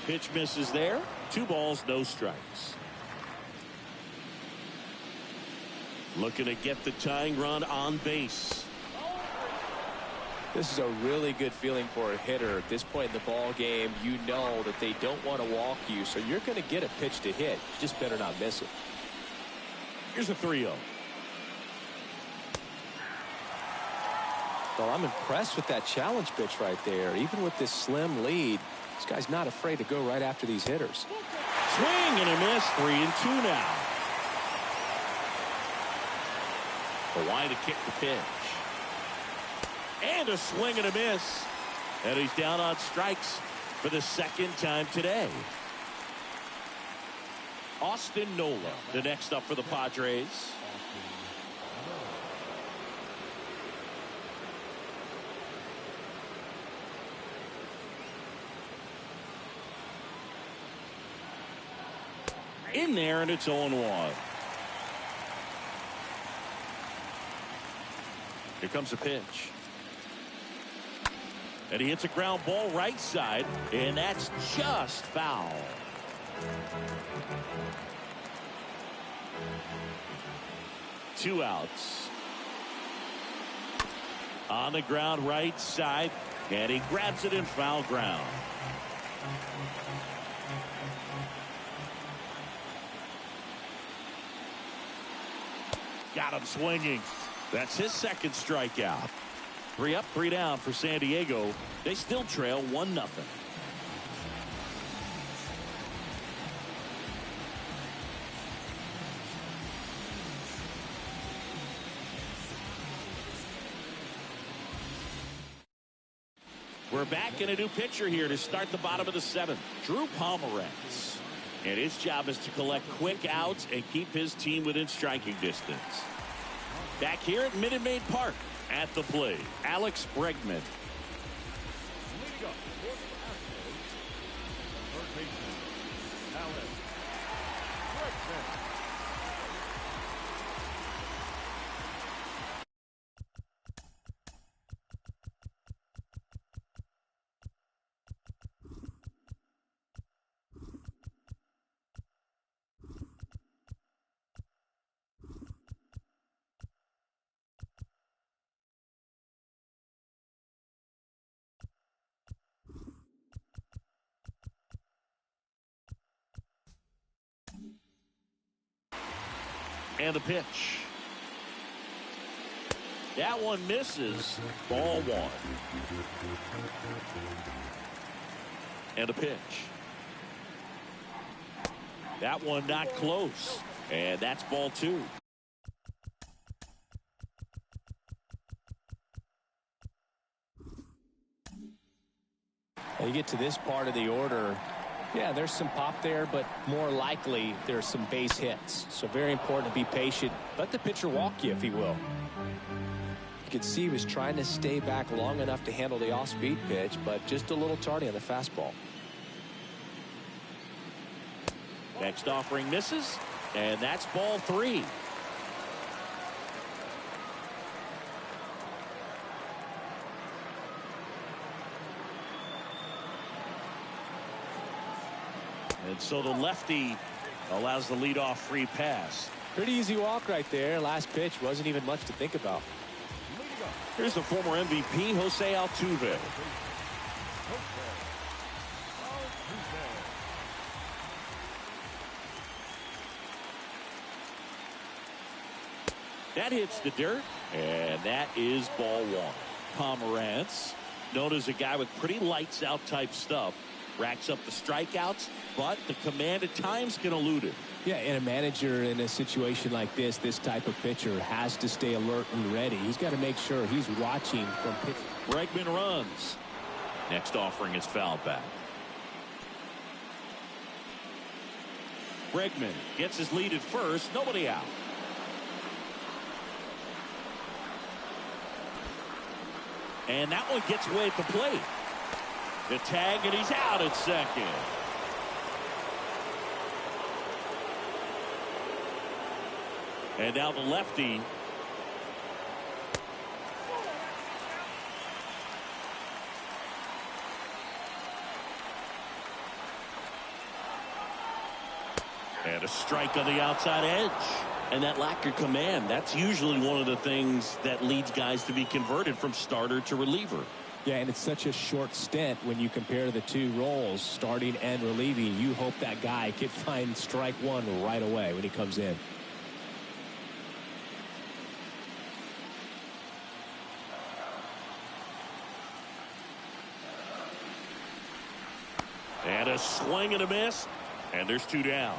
Pitch misses there. 2 balls, no strikes. Looking to get the tying run on base. This is a really good feeling for a hitter. At this point in the ball game, you know that they don't want to walk you, so you're going to get a pitch to hit. You just better not miss it. Here's a 3-0. Well, I'm impressed with that challenge pitch right there. Even with this slim lead, this guy's not afraid to go right after these hitters. Swing and a miss. 3-2 now. Kawhi to kick the pitch. And a swing and a miss. And he's down on strikes for the second time today. Austin Nola, the next up for the Padres. In there, and it's 0-1. Here comes a pitch. And he hits a ground ball right side, and that's just foul. Two outs. On the ground right side, and he grabs it in foul ground. Got him swinging. That's his second strikeout. 3 up, 3 down for San Diego. They still trail 1-0. We're back in a new pitcher here to start the bottom of the 7th. Drew Pomeranz. And his job is to collect quick outs and keep his team within striking distance. Back here at Minute Maid Park. At the plate, Alex Bregman. And the pitch. That one misses. Ball 1. And a pitch. That one not close. And that's ball 2. You get to this part of the order. Yeah, there's some pop there, but more likely there's some base hits. So very important to be patient. Let the pitcher walk you, if he will. You can see he was trying to stay back long enough to handle the off-speed pitch, but just a little tardy on the fastball. Next offering misses, and that's ball 3. And so the lefty allows the leadoff free pass. Pretty easy walk right there. Last pitch wasn't even much to think about. Here's the former MVP, Jose Altuve. That hits the dirt, and that is ball 1. Pomeranz, known as a guy with pretty lights out type stuff, racks up the strikeouts, but the command at times can elude it. Yeah, and a manager in a situation like this type of pitcher has to stay alert and ready. He's got to make sure he's watching from pitch. Bregman runs. Next offering is fouled back. Bregman gets his lead at first. Nobody out. And that one gets away at the plate. The tag, and he's out at second. And now the lefty. And a strike on the outside edge. And that lack of command, that's usually one of the things that leads guys to be converted from starter to reliever. Yeah, and it's such a short stint when you compare the two roles, starting and relieving. You hope that guy can find strike one right away when he comes in. And a swing and a miss. And there's two down.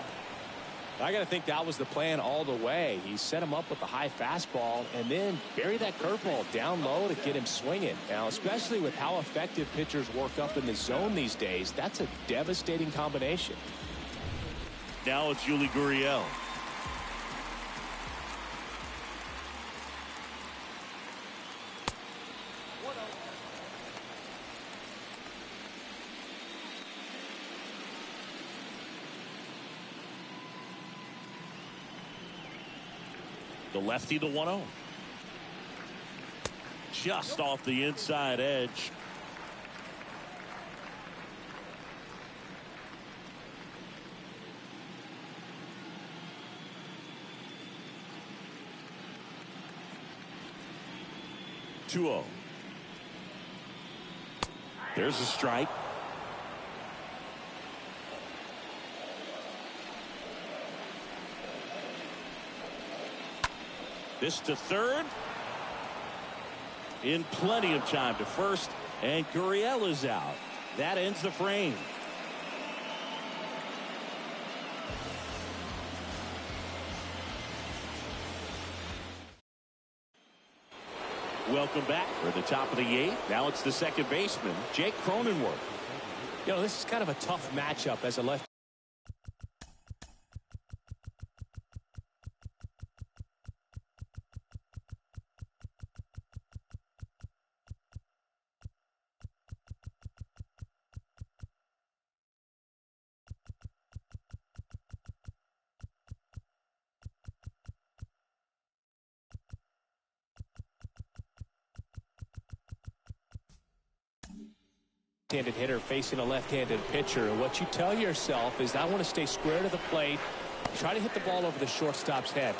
I got to think that was the plan all the way. He set him up with the high fastball and then bury that curveball down low to get him swinging. Now, especially with how effective pitchers work up in the zone these days, that's a devastating combination. Now it's Yuli Gurriel. The lefty, the 1-0. Just off the inside edge. Two-0. There's a strike. This to third. In plenty of time to first. And Gurriel is out. That ends the frame. Welcome back. We're at the top of the eighth. Now it's the second baseman, Jake Cronenworth. You know, this is kind of a tough matchup as a left. Left-handed hitter facing a left-handed pitcher, and what you tell yourself is I want to stay square to the plate, try to hit the ball over the shortstop's head.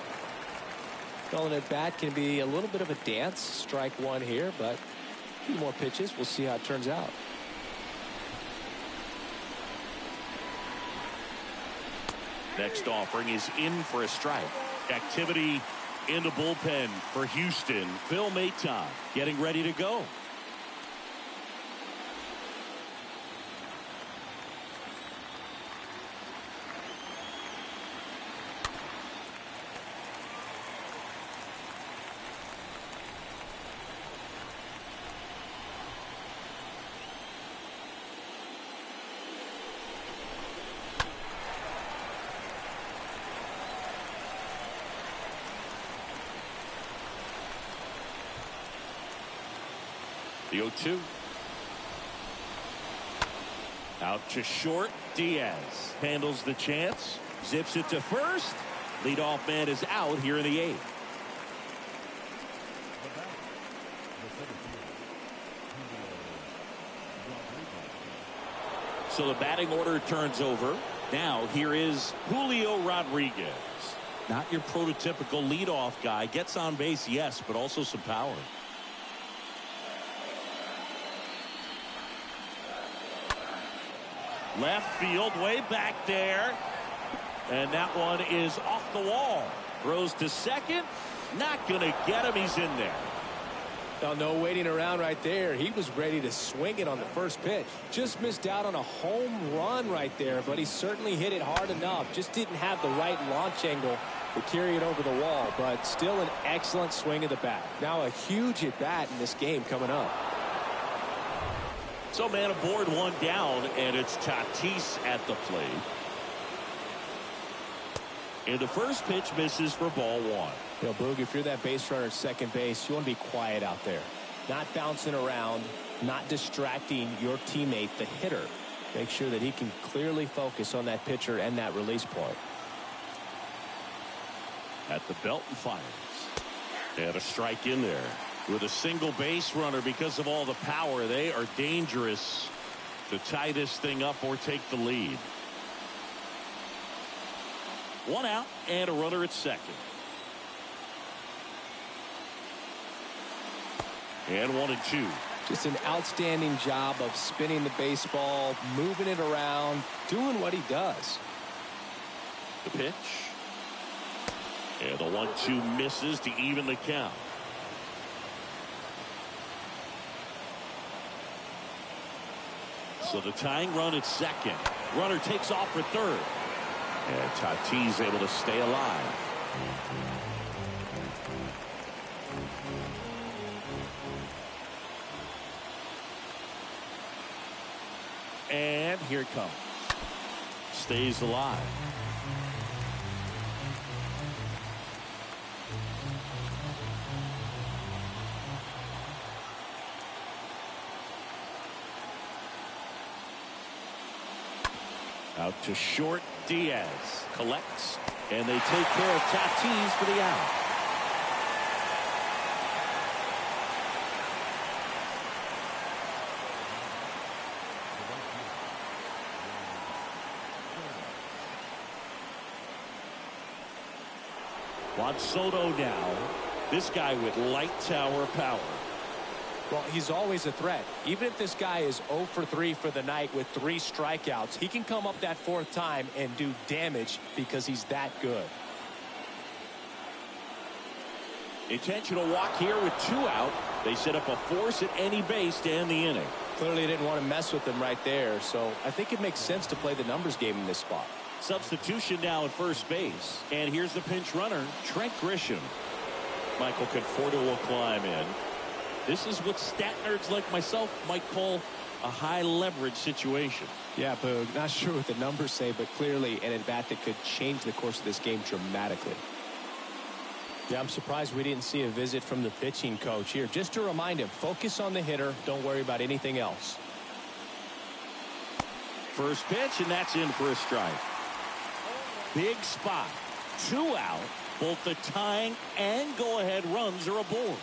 Calling at bat can be a little bit of a dance. Strike one here, but a few more pitches. We'll see how it turns out. Next offering is in for a strike. Activity in the bullpen for Houston. Phil Maton getting ready to go. The 0-2. Out to short. Diaz handles the chance. Zips it to first. Leadoff man is out here in the eighth. So the batting order turns over. Now here is Julio Rodriguez. Not your prototypical leadoff guy. Gets on base, yes, but also some power. Left field, way back there. And that one is off the wall. Throws to second. Not going to get him. He's in there. Now, no waiting around right there. He was ready to swing it on the first pitch. Just missed out on a home run right there, but he certainly hit it hard enough. Just didn't have the right launch angle to carry it over the wall, but still an excellent swing of the bat. Now a huge at bat in this game coming up. So man aboard, one down, and it's Tatis at the plate. And the first pitch misses for ball one. You know, Boog, if you're that base runner at second base, you want to be quiet out there. not bouncing around, not distracting your teammate, the hitter. Make sure that he can clearly focus on that pitcher and that release point. At the belt and fires. And a strike in there. With a single base runner, because of all the power, they are dangerous to tie this thing up or take the lead. One out and a runner at second. And 1-2. Just an outstanding job of spinning the baseball, moving it around, doing what he does. The pitch. And the 1-2 misses to even the count. So the tying run at second. Runner takes off for third. And Tatis able to stay alive. And here it comes. Stays alive. Out to short. Diaz collects, and they take care of Tatis for the out. Juan Soto now. This guy with light tower power. Well, he's always a threat. Even if this guy is 0 for 3 for the night with 3 strikeouts, he can come up that 4th time and do damage because he's that good. Intentional walk here with 2 out. They set up a force at any base to end the inning. Clearly didn't want to mess with him right there, so I think it makes sense to play the numbers game in this spot. Substitution now at first base. And here's the pinch runner, Trent Grisham. Michael Conforto will climb in. This is what stat nerds like myself might call a high leverage situation. Yeah, Boog, not sure what the numbers say, but clearly an at-bat that could change the course of this game dramatically. Yeah, I'm surprised we didn't see a visit from the pitching coach here. Just to remind him, focus on the hitter. Don't worry about anything else. First pitch, and that's in for a strike. Big spot. 2 out. Both the tying and go-ahead runs are aboard.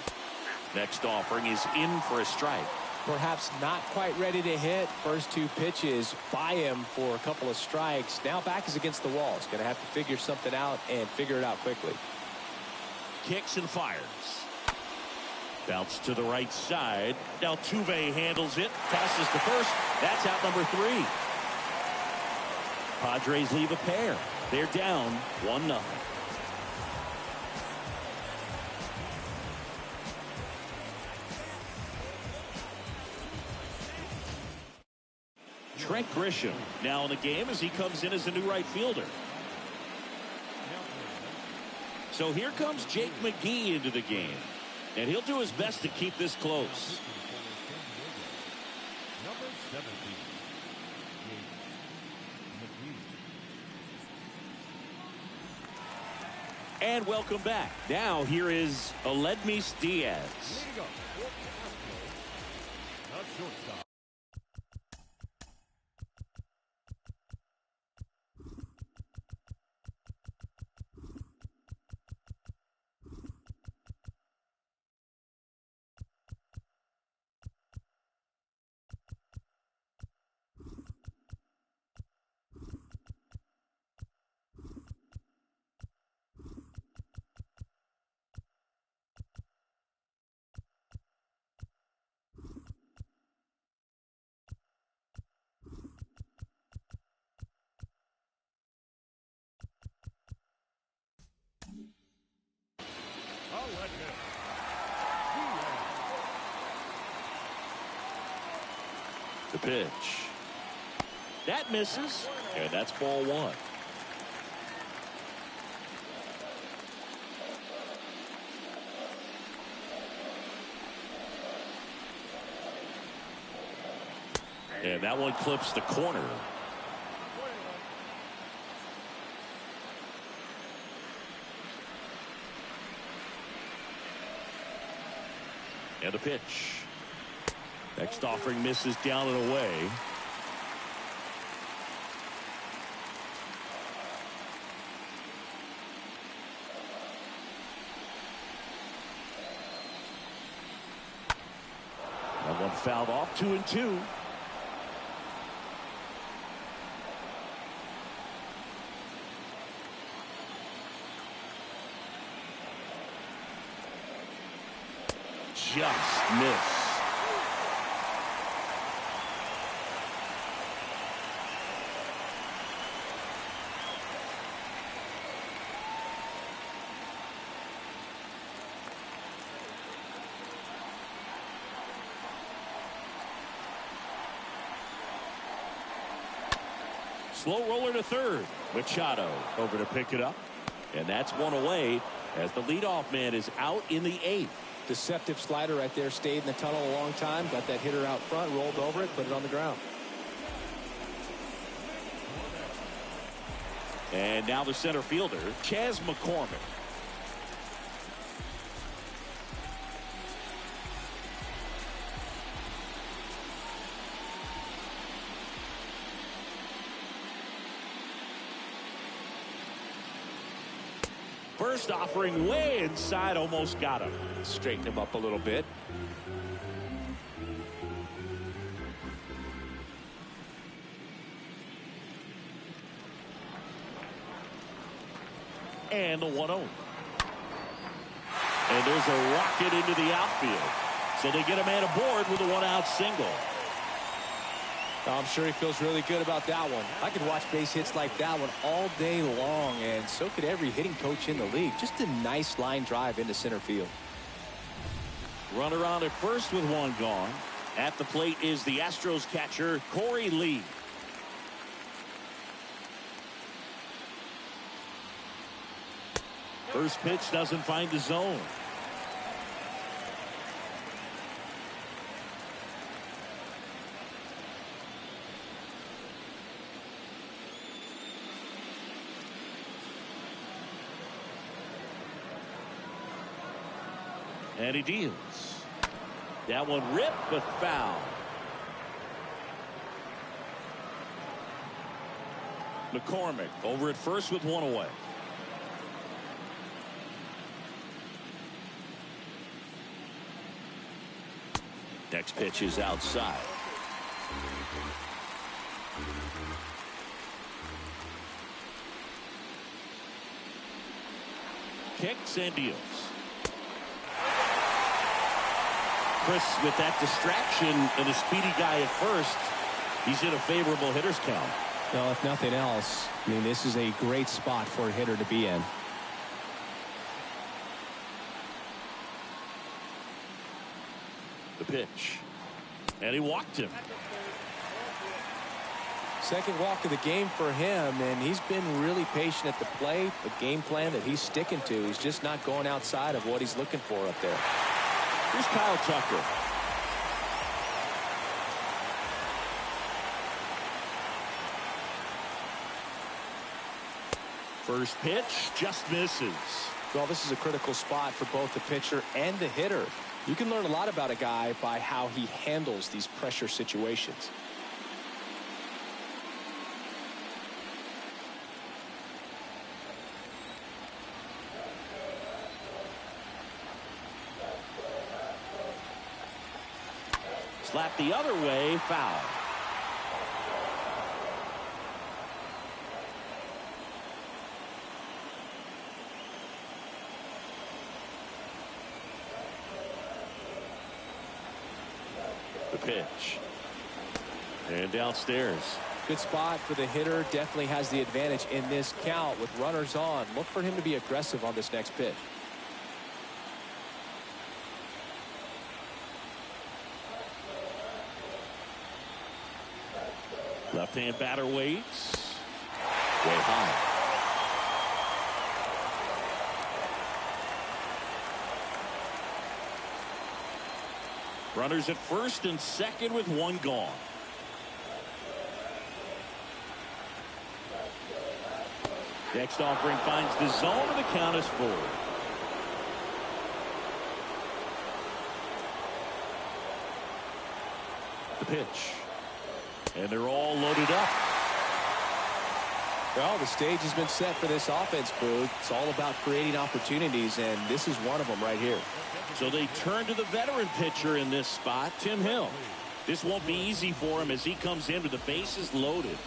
Next offering is in for a strike. Perhaps not quite ready to hit. First 2 pitches by him for a couple of strikes. Now back is against the wall. He's going to have to figure something out and figure it out quickly. Kicks and fires. Bounce to the right side. Altuve handles it. Passes to first. That's out number 3. Padres leave a pair. They're down 1-0. Trent Grisham now in the game as he comes in as a new right fielder. So here comes Jake McGee into the game, and he'll do his best to keep this close. Number 17, And welcome back. Now here is Aledmys Diaz. the shortstop. The pitch. That misses, and that's ball 1. And that one clips the corner. And a pitch. Next offering misses down and away. That one fouled off. 2-2. Just missed. Slow roller to third. Machado over to pick it up. And that's one away as the leadoff man is out in the 8th. Deceptive slider right there. Stayed in the tunnel a long time. Got that hitter out front. Rolled over it. Put it on the ground. And now the center fielder, Chas McCormick. First offering way inside, almost got him. Straighten him up a little bit. And the 1-0. And there's a rocket into the outfield. So they get a man aboard with a 1-out single. I'm sure he feels really good about that one. I could watch base hits like that one all day long, and so could every hitting coach in the league. Just a nice line drive into center field. Runner on at first with one gone. At the plate is the Astros catcher, Corey Lee. First pitch doesn't find the zone. And he deals. That one ripped but foul. McCormick over at first with one away. Next pitch is outside. Kicks and deals. Chris, with that distraction and a speedy guy at first, he's in a favorable hitter's count. Well, if nothing else, I mean, this is a great spot for a hitter to be in. The pitch. And he walked him. Second walk of the game for him, and he's been really patient at the plate. A game plan that he's sticking to. He's just not going outside of what he's looking for up there. Here's Kyle Tucker. First pitch just misses. Well, this is a critical spot for both the pitcher and the hitter. You can learn a lot about a guy by how he handles these pressure situations. Slap the other way, foul. The pitch. And downstairs. Good spot for the hitter. Definitely has the advantage in this count with runners on. Look for him to be aggressive on this next pitch. Left-hand batter waits. Way high. Runners at first and second with one gone. Next offering finds the zone and the count is 4. The pitch. And they're all loaded up. Well, the stage has been set for this offense, Boog. It's all about creating opportunities, and this is one of them right here. So they turn to the veteran pitcher in this spot, Tim Hill. This won't be easy for him as he comes in with the bases loaded.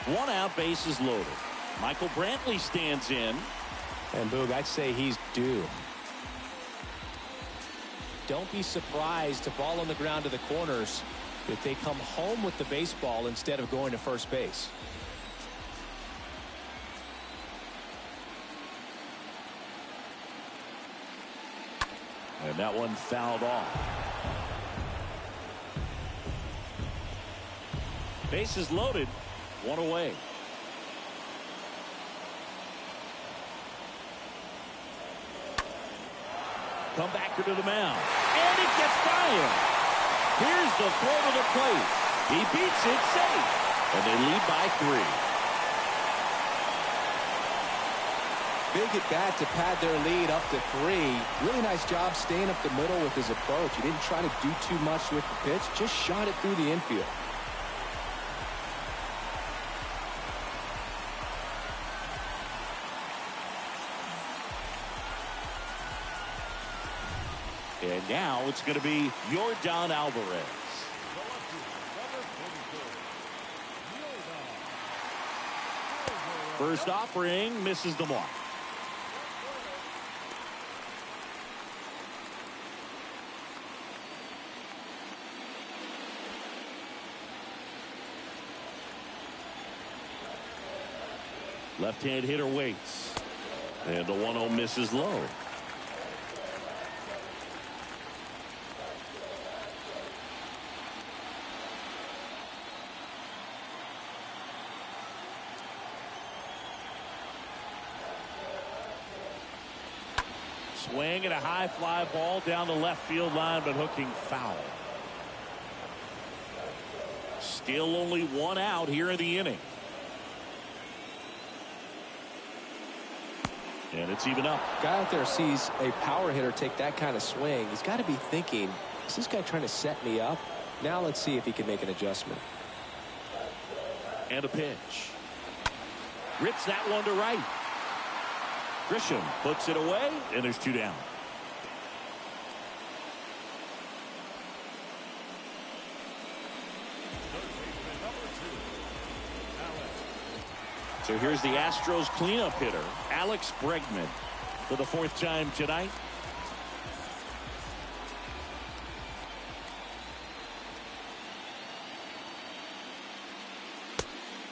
One out, bases loaded. Michael Brantley stands in. And Boog, I'd say he's due. Don't be surprised to ball on the ground to the corners if they come home with the baseball instead of going to first base. And that one fouled off. Bases loaded. One away. Comebacker to the mound. And it gets by him. Here's the throw to the plate. He beats it safe. And they lead by 3. Big at bat to pad their lead up to 3. Really nice job staying up the middle with his approach. He didn't try to do too much with the pitch. Just shot it through the infield. And now it's going to be Yordan Alvarez. First offering misses the mark. Left-hand hitter waits. And the 1-0 misses low. Swing and a high fly ball down the left field line, but hooking foul. Still only one out here in the inning. And it's even up. Guy out there sees a power hitter take that kind of swing. He's got to be thinking, is this guy trying to set me up? Now let's see if he can make an adjustment. And a pitch. Rips that one to right. Grisham puts it away, and there's 2 down. So here's the Astros cleanup hitter, Alex Bregman, for the 4th time tonight.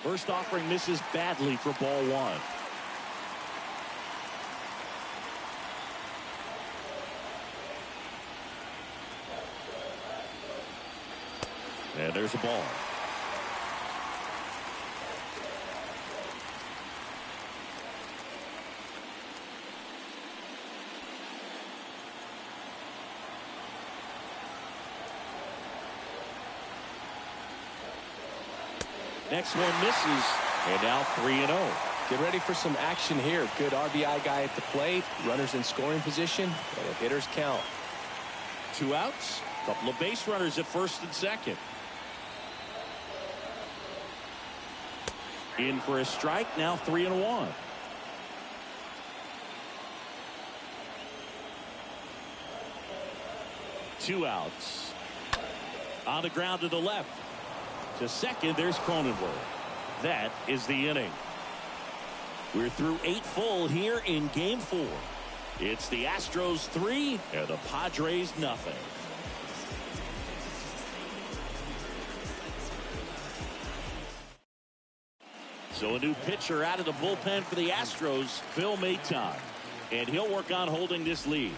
First offering misses badly for ball 1. And there's a ball. Next one misses, and now 3-0. Get ready for some action here. Good RBI guy at the plate, runners in scoring position, and a hitter's count. 2 outs, couple of base runners at first and second. In for a strike, now 3-1. Two outs. On the ground to the left. To second, there's Cronenworth. That is the inning. We're through 8 full here in Game 4. It's the Astros 3 and the Padres nothing. So a new pitcher out of the bullpen for the Astros, Phil Maton. And he'll work on holding this lead.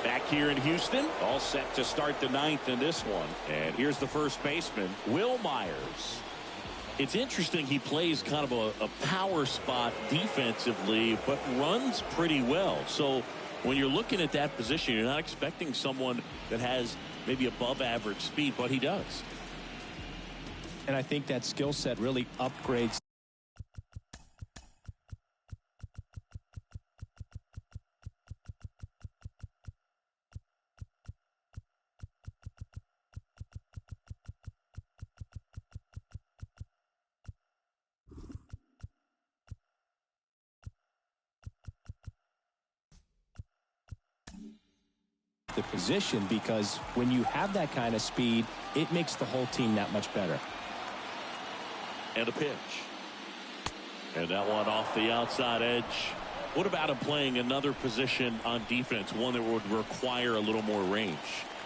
Back here in Houston, all set to start the 9th in this one. And here's the first baseman, Will Myers. It's interesting he plays kind of a power spot defensively, but runs pretty well. So When you're looking at that position, you're not expecting someone that has maybe above average speed, but he does. And I think that skill set really upgrades. The position, because when you have that kind of speed, it makes the whole team that much better. And a pitch. And that one off the outside edge. What about him playing another position on defense, one that would require a little more range?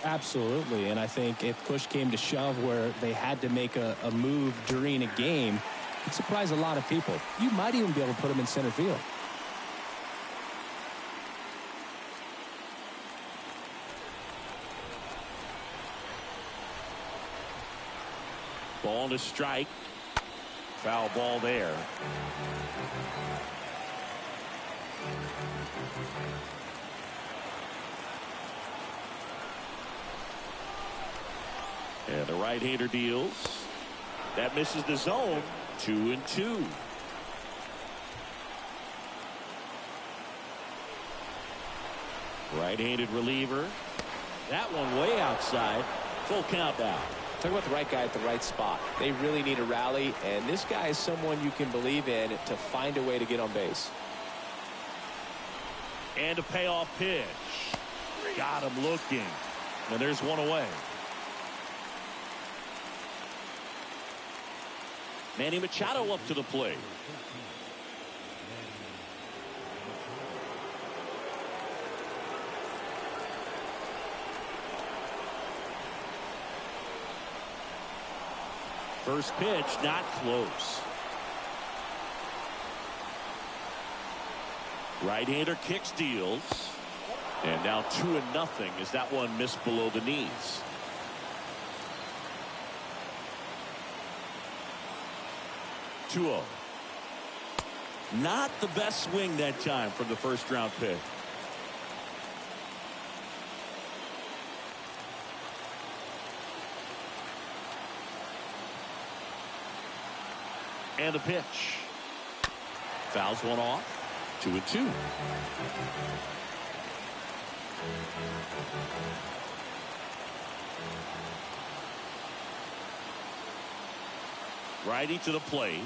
Absolutely, and I think if push came to shove where they had to make a move during a game, it'd surprise a lot of people. You might even be able to put him in center field. Ball to strike. Foul ball there. And the right-hander deals. That misses the zone. 2-2. Right-handed reliever. That one way outside. Full count now. Talk about the right guy at the right spot. They really need a rally, and this guy is someone you can believe in to find a way to get on base. And a payoff pitch. Got him looking. And there's one away. Manny Machado up to the plate. First pitch, not close. Right-hander kicks, deals. And now 2-0 as that one missed below the knees. Not the best swing that time from the first round pick. And a pitch. Fouls one off. 2-2. Righty to the plate.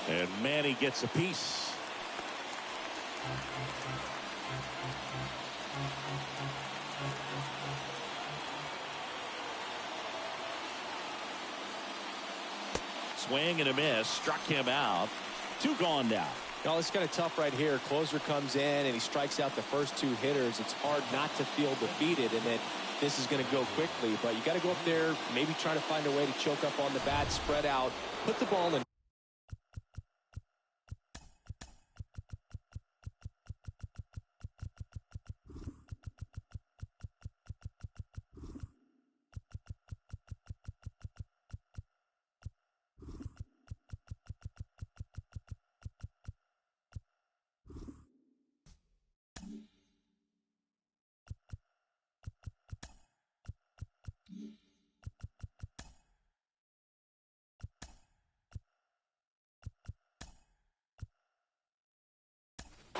And Manny gets a piece. Swing and a miss. Struck him out. 2 gone now. No, it's kind of tough right here. Closer comes in and he strikes out the first 2 hitters. It's hard not to feel defeated and that this is going to go quickly. But you got to go up there, maybe try to find a way to choke up on the bat, spread out, put the ball in.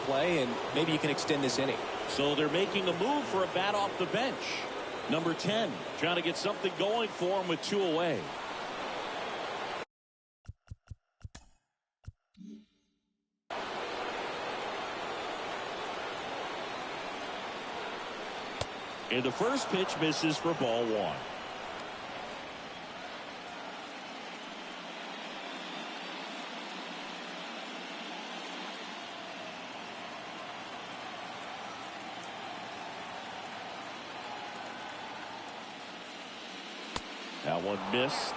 Play, and maybe you can extend this inning. So they're making a move for a bat off the bench. Number 10 trying to get something going for him with 2 away. And the first pitch misses for ball 1. That one missed.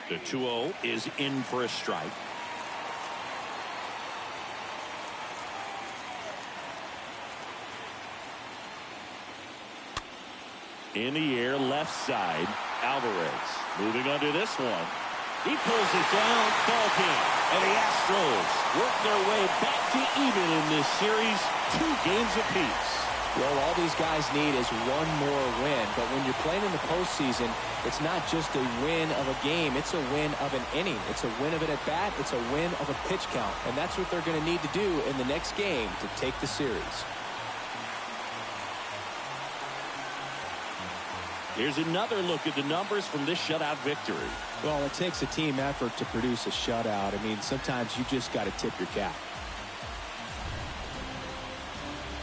The 2-0 is in for a strike. In the air, left side. Alvarez moving under this one. He pulls it down. Ball game. And the Astros work their way back to even in this series. 2 games apiece. Well, all these guys need is one more win. But when you're playing in the postseason, it's not just a win of a game. It's a win of an inning. It's a win of an at-bat. It's a win of a pitch count. And that's what they're going to need to do in the next game to take the series. Here's another look at the numbers from this shutout victory. Well, it takes a team effort to produce a shutout. I mean, sometimes you just got to tip your cap.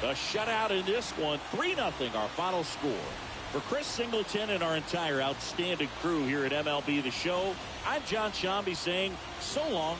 A shutout in this one, 3-0 our final score. For Chris Singleton and our entire outstanding crew here at MLB The Show, I'm John Shambi saying so long.